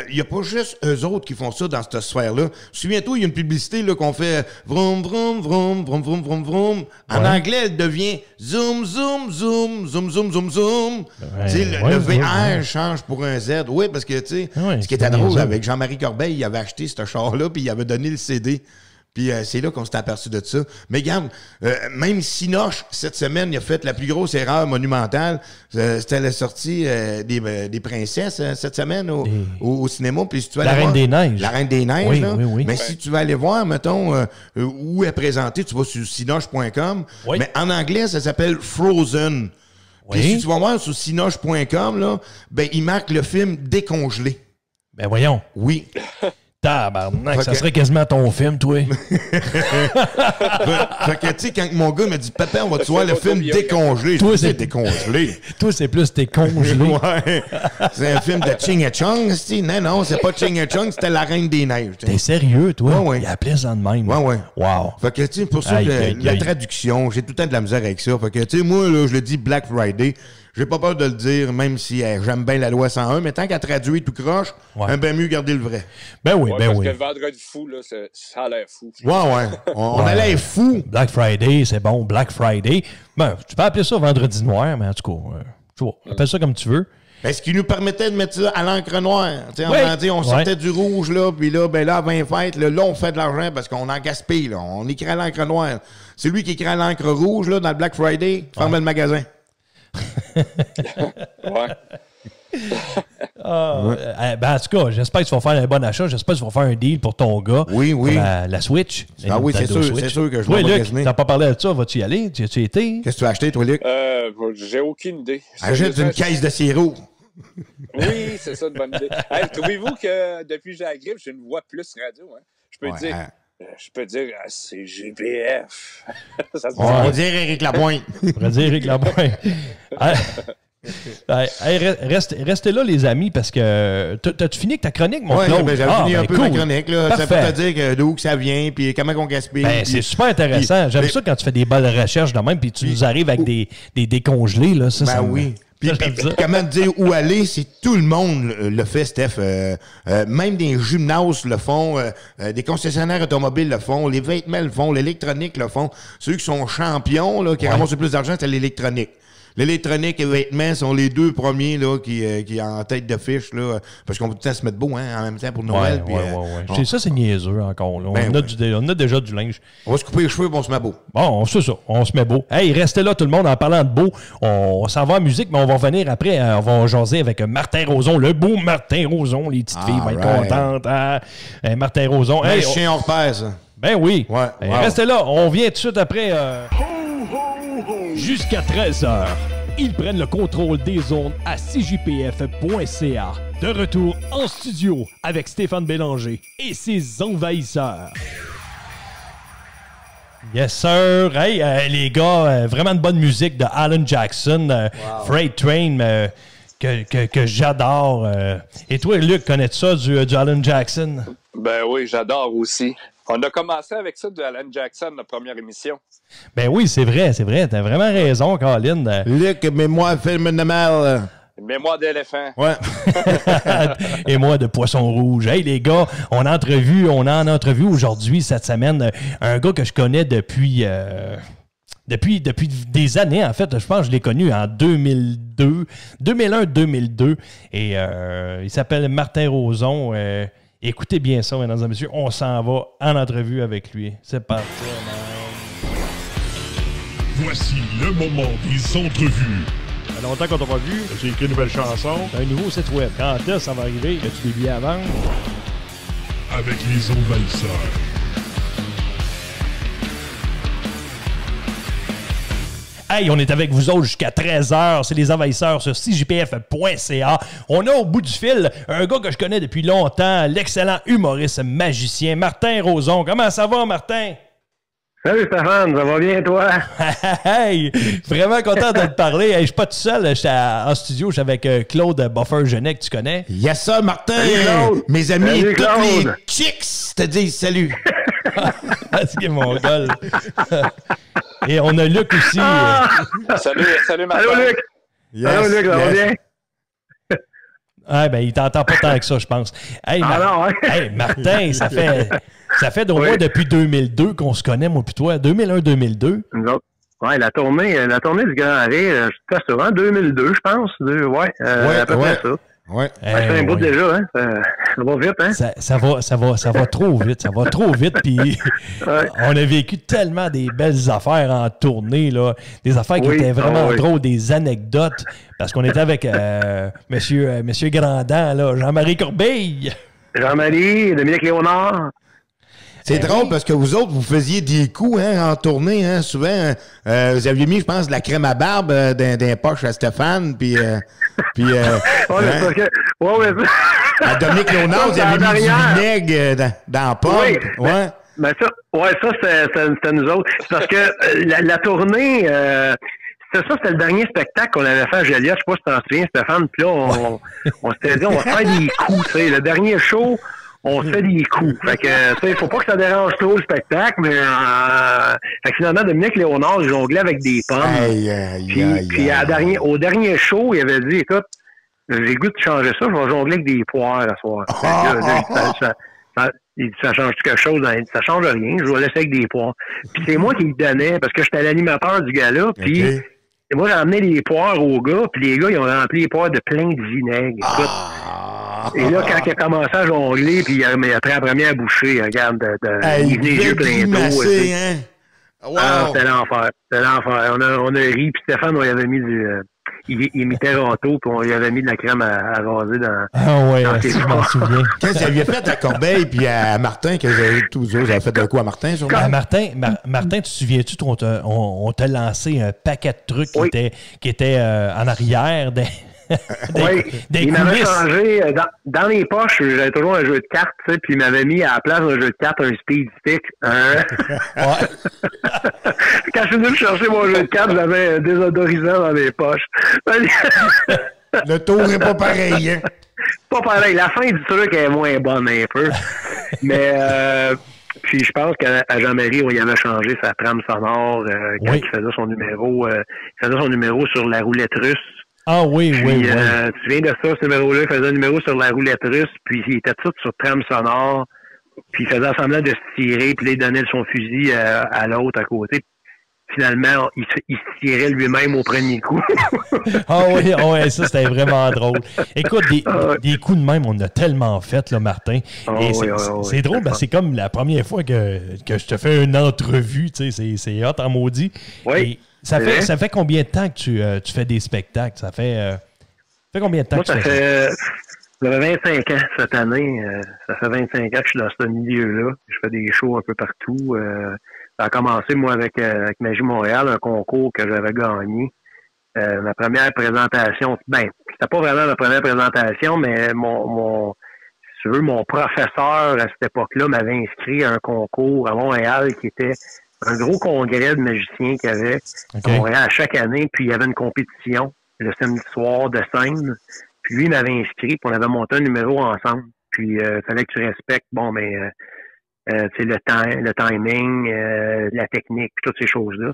il n'y a pas juste eux autres qui font ça dans cette sphère-là. Souviens-toi, il y a une publicité là, qu'on fait vroom, vroom, vroom, vroom, vroom, vroom, vroom. En anglais, elle devient zoom, zoom, zoom, zoom, zoom, zoom, zoom. Tu sais, le VR change pour un Z. Oui, parce que, tu sais, ce qui était drôle avec Jean-Marie Corbeil, il avait acheté ce char-là, puis il avait donné le CD. Puis c'est là qu'on s'est aperçu de ça. Mais regarde, même Cinoche, cette semaine, il a fait la plus grosse erreur monumentale. C'était la sortie des princesses cette semaine au cinéma. Puis si tu vas la Reine des Neiges. La Reine des Neiges, là. Oui. Mais si tu vas aller voir, mettons, où elle est présentée, tu vas sur cinoche.com. Mais en anglais, ça s'appelle Frozen. Puis si tu vas voir sur cinoche.com, là, ben, il marque le film décongelé. Ben voyons. Oui. Tabarnak, ça que- serait quasiment ton film, toi. Fait que, tu sais, quand mon gars me dit, papa, on va-tu voir le film décongelé? Toi, Je dis, c'est- c'est décongelé. Toi, c'est plus t'es congelé. Ouais. C'est un film de Ching et Chong, c'ti. Non, c'est pas Ching et Chong, c'était La Reine des Neiges. t'sais. T'es sérieux, toi? Ouais, ouais. Il appelait ça de même. Ouais, ouais. Wow. Fait que, tu sais, pour ça, Aïe, que aïe, la aïe. traduction, j'ai tout le temps de la misère avec ça. Fait que, tu sais, moi, là, je le dis Black Friday. J'ai pas peur de le dire, même si j'aime bien la loi 101, mais tant qu'à traduire tout croche, Ouais. bien mieux garder le vrai. Ben oui, Ouais, ben parce oui. que le vendredi fou, là, ça a l'air fou. Ouais. On Ouais. a l'air fou. Black Friday, c'est bon, Black Friday. Ben, tu peux appeler ça vendredi noir, mais en tout cas, tu vois, appelle ça comme tu veux. Ben, ce qui nous permettait de mettre ça à l'encre noire. Tu sais, Oui. on sortait du rouge, là, puis là, ben là, à 20 fêtes, là, on fait de l'argent parce qu'on en gaspille, là. On écrit à l'encre noire. C'est lui qui écrit à l'encre rouge, là, dans le Black Friday, ferme le magasin. Ouais. Ben, en tout cas, j'espère que tu vas faire un bon achat. J'espère que tu vas faire un deal pour ton gars. Oui. Pour la Switch. La Ah oui, c'est Nintendo sûr, Switch. c'est sûr que je Toi, vais Luc, magasiner. t'as pas parlé de ça. Vas-tu y aller? Tu as-tu été? Qu'est-ce que tu as acheté, toi, Luc? J'ai aucune idée. Achète une caisse de sirop. Oui, c'est ça, une bonne idée. Hey, trouvez-vous que depuis que j'ai la grippe, j'ai une voix plus radio? Hein? Je peux dire, c'est GPF. Ça se On va passe. dire Éric Lapointe. On pourrait dire Éric Lapointe. Restez là, les amis, parce que t'as-tu fini avec ta chronique, mon Oui, Claude? ben, j'avais fini un peu ma cool. chronique. Là. Ça Parfait. peut te dire que d'où que ça vient, puis comment on gaspille. Ben, puis- c'est super intéressant. puis- J'aime mais- ça quand tu fais des belles recherches de même, puis tu nous arrives avec des décongelés. Là. Ça, Ben ça me- oui. Puis, ça, j'aime puis, ça. comment te dire où aller, si tout le monde le fait, Steph. Même des gymnases le font, des concessionnaires automobiles le font, les vêtements le font, l'électronique le font. Ceux qui sont champions, là, qui ramassent le plus d'argent, c'est l'électronique. L'électronique et les vêtements sont les deux premiers là, qui en tête de fiche, là, parce qu'on peut tout le temps se mettre beau hein, en même temps pour Noël. puis, Ouais. Ça, c'est niaiseux encore. Là. Ben On a déjà du linge. on va se couper les cheveux et on se met beau. Bon, c'est ça. On se met beau. Hey, restez là, tout le monde, en parlant de beau. On s'en va en musique, mais on va revenir après. On va jaser avec Martin Roson, le beau Martin Roson. Les petites filles vont être Alright. contentes. Hein? Martin Roson. Ben, Hey, le chien, on repère ça. ben oui. Ouais, Hey, wow. Restez là. On vient tout de suite après. Jusqu'à 13h. Ils prennent le contrôle des ondes à cjpf.ca. De retour en studio avec Stéphane Bélanger et ses envahisseurs. Yes, sir. Hey, les gars, vraiment de bonne musique de Alan Jackson, Freight Train, que j'adore. Et toi, Luc, connais-tu ça du Alan Jackson? Ben oui, j'adore aussi. On a commencé avec ça de Alan Jackson, la première émission. Ben oui, c'est vrai. T'as vraiment raison, Colin. Luc, mais moi, film de mal. Mémoire d'éléphant. Ouais. Et moi, de Poisson Rouge. Hey, les gars, on a en entrevue aujourd'hui, cette semaine, un gars que je connais depuis des années, en fait. Je pense que je l'ai connu en 2001-2002. Et il s'appelle Martin Roson. Écoutez bien ça, mesdames et messieurs. On s'en va en entrevue avec lui. C'est parti, man. Voici le moment des entrevues. Ça fait longtemps qu'on t'a pas vu. J'ai écrit une nouvelle chanson T'as un nouveau site web. Quand est-ce que ça va arriver? Y a-tu des billets à vendre? avec les envahisseurs. Hey, on est avec vous autres jusqu'à 13h. C'est les envahisseurs sur cjpf.ca. On a au bout du fil un gars que je connais depuis longtemps, l'excellent humoriste magicien Martin Roson. Comment ça va, Martin? Salut Stéphane, ça va bien toi? Hey, vraiment content de te parler. Hey, je suis pas tout seul, j'étais en studio, j'étais avec Claude Buffer-Genet, que tu connais. Yes, ça, Martin. Salut, Claude. Mes amis, Salut, tous Claude. les chicks te disent salut. C'est mon gars. Et on a Luc aussi. Salut Martin. Allô Luc? Yes, Allô Luc, ça va yes. bien? Ah, ben, il t'entend pas tant que ça, je pense. Hey, Non, hein? Hey, Martin, ça fait au moins depuis 2002 qu'on se connaît, moi puis toi. 2001-2002. Nous autres. Ouais, la tournée du Grand Arrêt, c'était souvent 2002, je pense. Ouais, À peu près ça. Ouais. Ça fait un bout ouais. déjà, hein? Ça va vite, hein? Ça va trop vite. Ça va trop vite. Puis Ouais. on a vécu tellement des belles affaires en tournée, là. Des affaires qui Oui, étaient vraiment oui. drôles, des anecdotes. Parce qu'on était avec monsieur Grandin, là, Jean-Marie Corbeil. Jean-Marie, Dominique Léonard. C'est drôle parce que vous autres, vous faisiez des coups hein, en tournée, hein, souvent. Vous aviez mis, je pense, de la crème à barbe dans les poches à Stéphane, puis... Ouais, mais hein? c'est parce que, ouais, mais À Dominique Léonard, il avait mis du vinaigre dans la pomme. Oui, Ouais. Ben ça, c'était nous autres. C'est parce que la tournée, c'était le dernier spectacle qu'on avait fait à Joliette. Je sais pas si tu t'en souviens, Stéphane. Puis là, on s'était dit, on va faire des coups. Tu sais, le dernier show, on se fait des coups. Fait que, tu sais, faut pas que ça dérange trop le spectacle, mais fait que finalement, Dominique Léonard, il jonglait avec des pommes. Puis au dernier show, il avait dit, écoute, j'ai le goût de changer ça, je vais jongler avec des poires à soir. Ça change quelque chose? Ça change rien. Je vais laisser avec des poires. Puis c'est moi qui le donnais, parce que j'étais l'animateur du gars-là. Puis moi, j'ai amené les poires aux gars, puis les gars, ils ont rempli les poires de plein de vinaigre. Et là, quand il a commencé à jongler, puis il a pris la première bouchée, regarde, il venait les yeux pleins d'eau. Hein? Wow. C'était l'enfer. On a ri, puis Stéphane, on y avait mis il imitait Ronto, puis on lui avait mis de la crème à raser dans. Ah ouais, je m'en souviens. Qu'est-ce qu'il avait fait à Corbeil puis à Martin, que vous avez tous autres, vous avez fait de quoi à Martin, sûrement? Martin, tu te souviens-tu qu'on t'a lancé un paquet de trucs qui étaient en arrière des il m'avait changé dans les poches, j'avais toujours un jeu de cartes, tu sais, puis il m'avait mis à la place d'un jeu de cartes un speed stick. Quand je suis venu me chercher mon jeu de cartes, j'avais un désodorisant dans les poches. Le tour n'est pas pareil, hein? Pas pareil. La fin du truc est moins bonne un peu. Mais puis je pense qu'à Jean-Marie, on y avait changé sa trame sonore quand il faisait son numéro. Il faisait son numéro sur la roulette russe. Ah oui, puis, oui. Tu te souviens de ça, ce numéro-là? Il faisait un numéro sur la roulette russe, puis il était tout sur trame sonore, puis il faisait semblant de se tirer, puis là, il donnait son fusil à l'autre à côté. Finalement, il se tirait lui-même au premier coup. Ah oui, ça, c'était vraiment drôle. Écoute, des coups de même, on en a tellement fait, là, Martin. Et c'est drôle, c'est comme la première fois que je te fais une entrevue, tu sais, c'est hot en maudit. Oui. Et ça fait combien de temps que tu fais des spectacles? Ça fait combien de temps que tu fais ça? Ça fait 25 ans cette année. Ça fait 25 ans que je suis dans ce milieu-là. Je fais des shows un peu partout. Ça a commencé, moi, avec Magie Montréal, un concours que j'avais gagné. Ma première présentation, c'était pas vraiment ma première présentation, mais mon professeur à cette époque-là m'avait inscrit à un concours à Montréal qui était un gros congrès de magiciens qu'il y avait à Montréal à chaque année, puis il y avait une compétition le samedi soir de scène. Puis lui, il m'avait inscrit, puis on avait monté un numéro ensemble. Puis il fallait que tu respectes, le timing, la technique, puis toutes ces choses-là.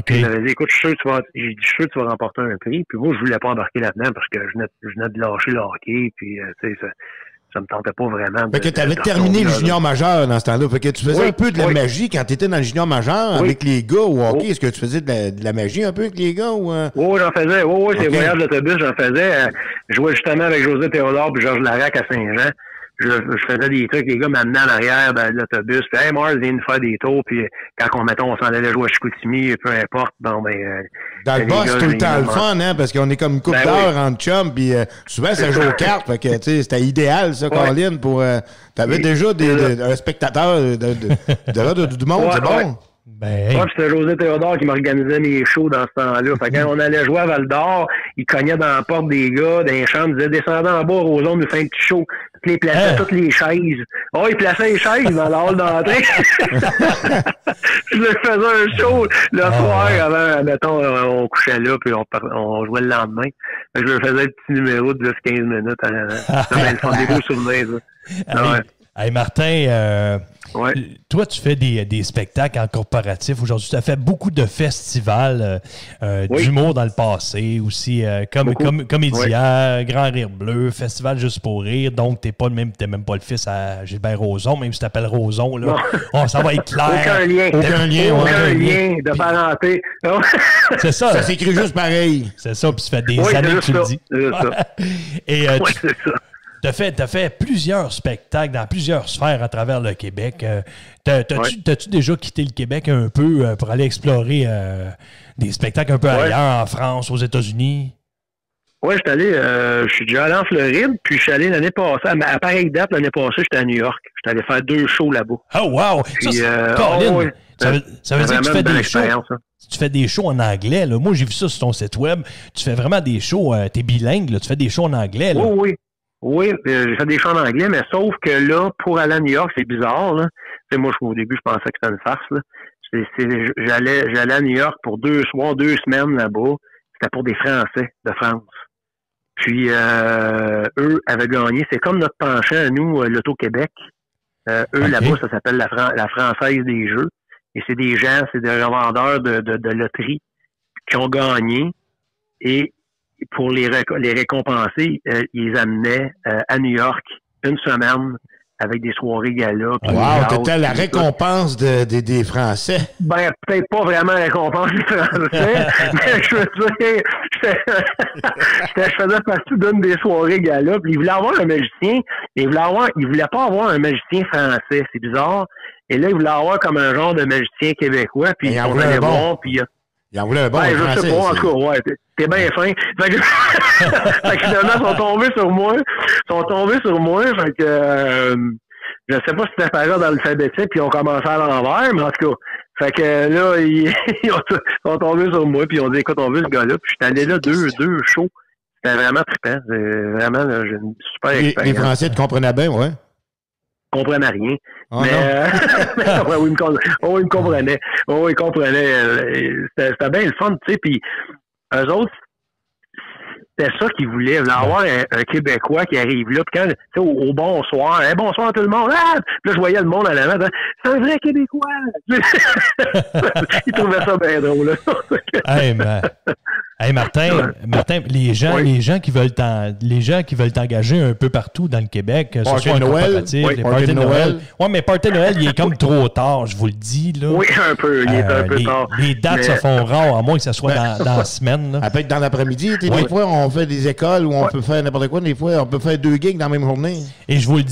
Puis il m'avait dit, écoute, je suis sûr que tu vas remporter un prix. Puis moi, je voulais pas embarquer là-dedans parce que je venais de lâcher le hockey, puis ça me tentait pas vraiment. Fait que tu avais terminé le junior majeur dans ce temps-là. Fait que tu faisais un peu de la magie quand tu étais dans le junior majeur avec les gars au hockey. Est-ce que tu faisais de la magie un peu avec les gars? Oui, j'en faisais. Oui, c'est voyage d'autobus, j'en faisais. Je jouais justement avec José Théodore puis Georges Larac à Saint-Jean. Je faisais des trucs, les gars m'amenaient en arrière de l'autobus. Puis, hey, Mars, viens nous faire des tours. Puis, quand on s'en allait jouer à Chicoutimi, peu importe. Dans le boss, c'est tout le temps le fun, hein, parce qu'on est comme une couple d'heures en chum. Puis, souvent, ça joue aux cartes. Fait que, tu sais, c'était idéal, ça, Colin, pour. T'avais déjà un spectateur du monde, c'est bon? C'était José Théodore qui m'organisait mes shows dans ce temps-là. Fait que quand on allait jouer à Val-d'Or, il cognait dans la porte des gars, dans les chambres, il disait descendez en bas, Roson, nous fait un petit show. Puis il plaçait toutes les chaises. Oh, il plaçait les chaises dans la hall d'entrée. Je le faisais un show le soir avant, mettons, on couchait là, puis on jouait le lendemain. Fait que je me faisais un petit numéro de 10-15 minutes. Ça sont des beaux souvenirs, ça. Hey Martin, toi, tu fais des spectacles en corporatif aujourd'hui. Tu as fait beaucoup de festivals d'humour dans le passé aussi, comme Comédia, Grand Rire Bleu, Festival Juste pour Rire. Donc, t'es même pas le fils à Gilbert Rozon, même si tu t'appelles Rozon. Là. Ça va être clair. Aucun lien de parenté. C'est ça. Ça s'écrit juste pareil. C'est ça, puis ça fait des années que tu le dis. Et c'est ça. T'as fait plusieurs spectacles dans plusieurs sphères à travers le Québec. T'as-tu déjà quitté le Québec un peu pour aller explorer des spectacles un peu ailleurs, en France, aux États-Unis? Oui, je suis déjà allé en Floride, puis je suis allé l'année passée, à pareille date, l'année passée, j'étais à New York. J'étais allé faire 2 shows là-bas. Oh, wow! Puis, ça veut dire que tu fais des shows. Tu fais des shows en anglais, là. Moi, j'ai vu ça sur ton site web. Tu fais vraiment des shows, t'es bilingue, là. Tu fais des shows en anglais, là. Oui. Oui, j'ai fait des shows en anglais, mais sauf que là, pour aller à New York, c'est bizarre, là. Tu sais, moi, au début, je pensais que c'était une farce, là. J'allais à New York pour 2 soirs, 2 semaines là-bas. C'était pour des Français de France. Puis, eux avaient gagné. C'est comme notre penchant à nous, l'Auto-Québec. Eux, là-bas, ça s'appelle la Française des Jeux. Et c'est des gens, c'est des revendeurs de loterie qui ont gagné. Et pour les récompenser, ils les amenaient à New York une semaine avec des soirées gala. Wow, t'étais la récompense des Français. Ben, peut-être pas vraiment la récompense des Français, mais je veux dire, je faisais partie d'une des soirées gala, puis ils voulaient avoir un magicien, et ils voulaient pas avoir un magicien français, c'est bizarre, et là, ils voulaient avoir comme un genre de magicien québécois, puis ils sont allés voir, puis il en voulait un bon. Ben, je sais pas, en tout cas, ouais, t'es bien fin. Fait que finalement, ils sont tombés sur moi. Fait que, je sais pas si c'était pareil dans l'alphabétique, puis ils ont commencé à l'envers, mais en tout cas, fait que là, ils sont tombés sur moi, puis ils ont dit, écoute, on veut ce gars-là. Puis j'étais allé là, deux shows. C'était vraiment trippant. Vraiment, là, j'ai une super expérience. Les Français te comprenaient bien, ouais? Ils comprenaient rien. Oh, mais oui, ils me comprenaient. Oh, ils comprenaient. C'était bien le fun, tu sais. Puis eux autres, c'était ça qu'ils voulaient. Ils voulaient avoir un Québécois qui arrive là. Puis quand, tu sais, au bonsoir, hey, bonsoir tout le monde. Ah! Puis là, je voyais le monde à la main. C'est un vrai Québécois. Ils trouvaient ça bien drôle. Hey, Martin, les gens qui veulent t'engager un peu partout dans le Québec, que ce soit un corporatif, les parties de Noël. Oui, mais party de Noël, il est comme trop tard, je vous le dis. Là. Oui, un peu. Il est un peu tard. Les dates se font rares, à moins que ce soit dans la semaine. Là. Ça peut être dans l'après-midi. Des fois, on fait des écoles où on peut faire n'importe quoi. Des fois, on peut faire 2 gigs dans la même journée. Et je vous le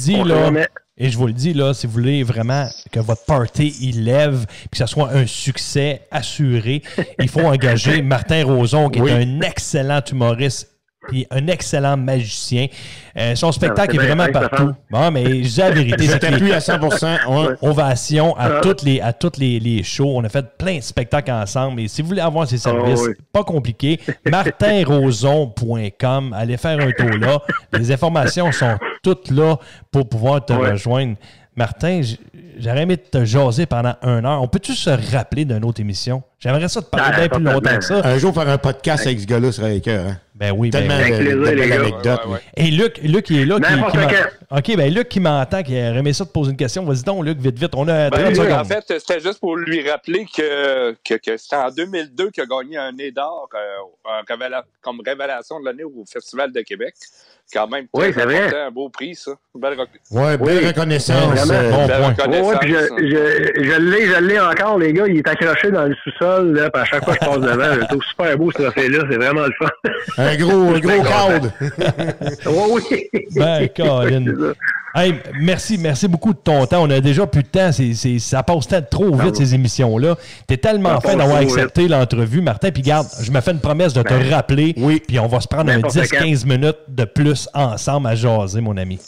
dis, là, si vous voulez vraiment que votre party il lève et que ce soit un succès assuré, il faut engager Martin Rozon, qui est un excellent humoriste et un excellent magicien. Son spectacle est vraiment partout. Bon, mais je dis la vérité, c'est que plus à 100%. Ovation à toutes les shows. On a fait plein de spectacles ensemble. Et si vous voulez avoir ces services, pas compliqué, martinrozon.com. Allez faire un tour là. Les informations sont toutes là pour pouvoir te rejoindre. Martin, j'aurais aimé te jaser pendant 1 heure. On peut-tu se rappeler d'une autre émission? J'aimerais ça te parler bien plus longtemps que ça. Un jour, faire un podcast avec ce gars-là serait écœur. Hein? Ben oui, tellement de belles anecdotes. Et Luc il est là. OK, ben Luc qui m'entend, qui aurait aimé ça te poser une question. Vas-y donc, Luc, vite. On a 30 secondes. En fait, c'était juste pour lui rappeler que c'était en 2002 qu'il a gagné un nez d'or comme révélation de l'année au Festival de Québec. Quand même, c'est vrai. Un beau prix, ça. Belle reconnaissance. Bon point. Je l'ai encore, les gars. Il est accroché dans le sous-sol. Là, à chaque fois que je passe devant, je trouve super beau ce trophée-là. C'est vraiment le fun. Un gros cadre. Oui. Ben, Colin. Hey, merci beaucoup de ton temps. On a déjà plus de temps. Ça passe trop vite, ces émissions-là. T'es tellement fin d'avoir accepté l'entrevue, Martin. Puis garde, je me fais une promesse de te rappeler. Oui. Puis on va se prendre un 10-15 minutes de plus ensemble à jaser, mon ami.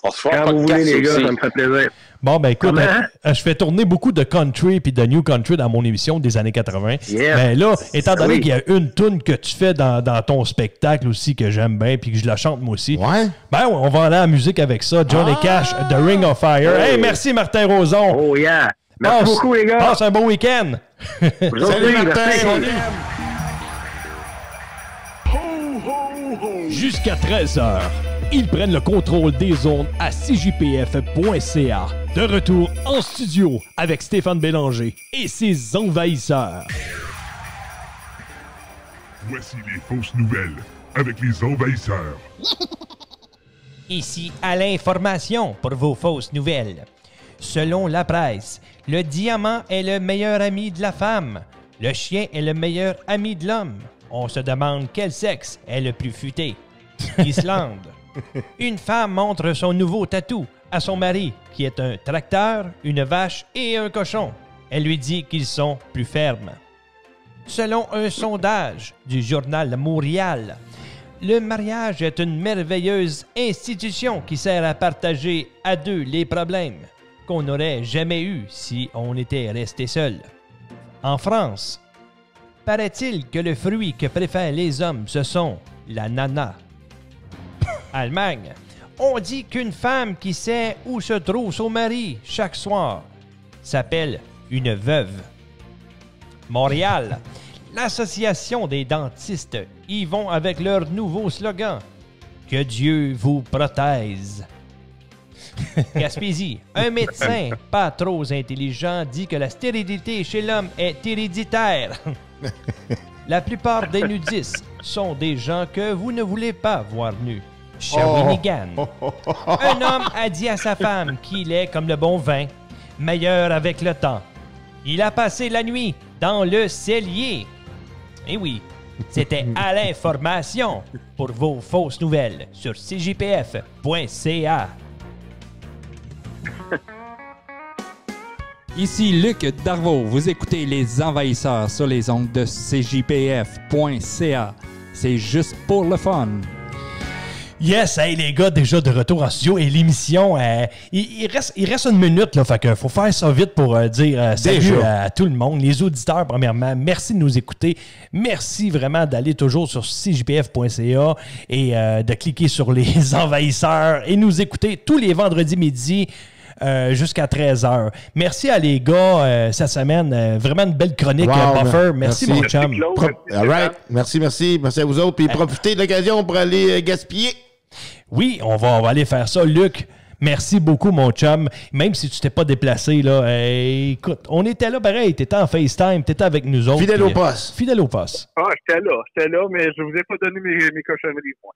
On se fait quand vous voulez, les gars, ça me fait plaisir. Bon, ben écoute, je fais tourner beaucoup de country puis de new country dans mon émission des années 80. Yeah. Mais là, étant donné qu'il y a une toune que tu fais dans ton spectacle aussi que j'aime bien puis que je la chante moi aussi, on va aller à la musique avec ça. Johnny Cash, The Ring of Fire. Hey, merci Martin Rozon. Oh yeah. Merci beaucoup, les gars. Passe un bon week-end. Salut, Martin. Jusqu'à 13h, ils prennent le contrôle des ondes à cjpf.ca. De retour en studio avec Stéphane Bélanger et ses envahisseurs. Voici les fausses nouvelles avec les envahisseurs. Ici Alain Information pour vos fausses nouvelles. Selon la presse, le diamant est le meilleur ami de la femme. Le chien est le meilleur ami de l'homme. On se demande quel sexe est le plus futé. Islande. Une femme montre son nouveau tatou à son mari, qui est un tracteur, une vache et un cochon. Elle lui dit qu'ils sont plus fermes. Selon un sondage du journal Montréal, le mariage est une merveilleuse institution qui sert à partager à deux les problèmes qu'on n'aurait jamais eus si on était resté seul. En France, paraît-il que le fruit que préfèrent les hommes, ce sont l'ananas. Allemagne. On dit qu'une femme qui sait où se trouve son mari chaque soir s'appelle une veuve. Montréal. L'Association des dentistes y vont avec leur nouveau slogan « Que Dieu vous protège ». Gaspésie. Un médecin pas trop intelligent dit que la stérilité chez l'homme est héréditaire. La plupart des nudistes sont des gens que vous ne voulez pas voir nus. Shawinigan. Un homme a dit à sa femme qu'il est comme le bon vin, meilleur avec le temps. Il a passé la nuit dans le cellier. Eh oui, c'était à l'information pour vos fausses nouvelles sur cjpf.ca. Ici Luc Darvaux, vous écoutez Les Envahisseurs sur les ondes de cjpf.ca. C'est juste pour le fun. Yes, hey les gars, déjà de retour en studio et l'émission, il reste une minute, là, fait que faut faire ça vite pour dire salut à tout le monde. Les auditeurs, premièrement, merci de nous écouter. Merci vraiment d'aller toujours sur cjpf.ca et de cliquer sur les envahisseurs et nous écouter tous les vendredis midi. Jusqu'à 13h. Merci à les gars cette semaine. Vraiment une belle chronique, Buffer. Merci, mon chum. All right. Merci à vous autres. Puis profitez de l'occasion pour aller gaspiller. Oui, on va aller faire ça. Luc, merci beaucoup, mon chum. Même si tu t'es pas déplacé, là, écoute, on était là pareil. T'étais en FaceTime, t'étais avec nous autres. Fidèle au poste. Fidèle au poste. Ah, j'étais là, mais je vous ai pas donné mes cochonneries, moi.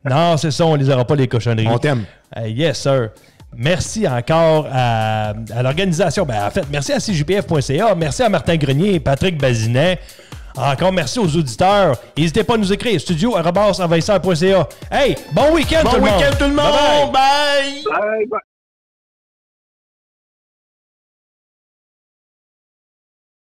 Non, c'est ça, on les aura pas, les cochonneries. On t'aime. Yes, sir. Merci encore à l'organisation. Ben, en fait, merci à cjpf.ca. Merci à Martin Grenier et Patrick Bazinet. Encore merci aux auditeurs. N'hésitez pas à nous écrire studio@envahisseur.ca. Hey, bon week-end tout le monde! Bon week-end tout le monde! Bye! Bye! Bye!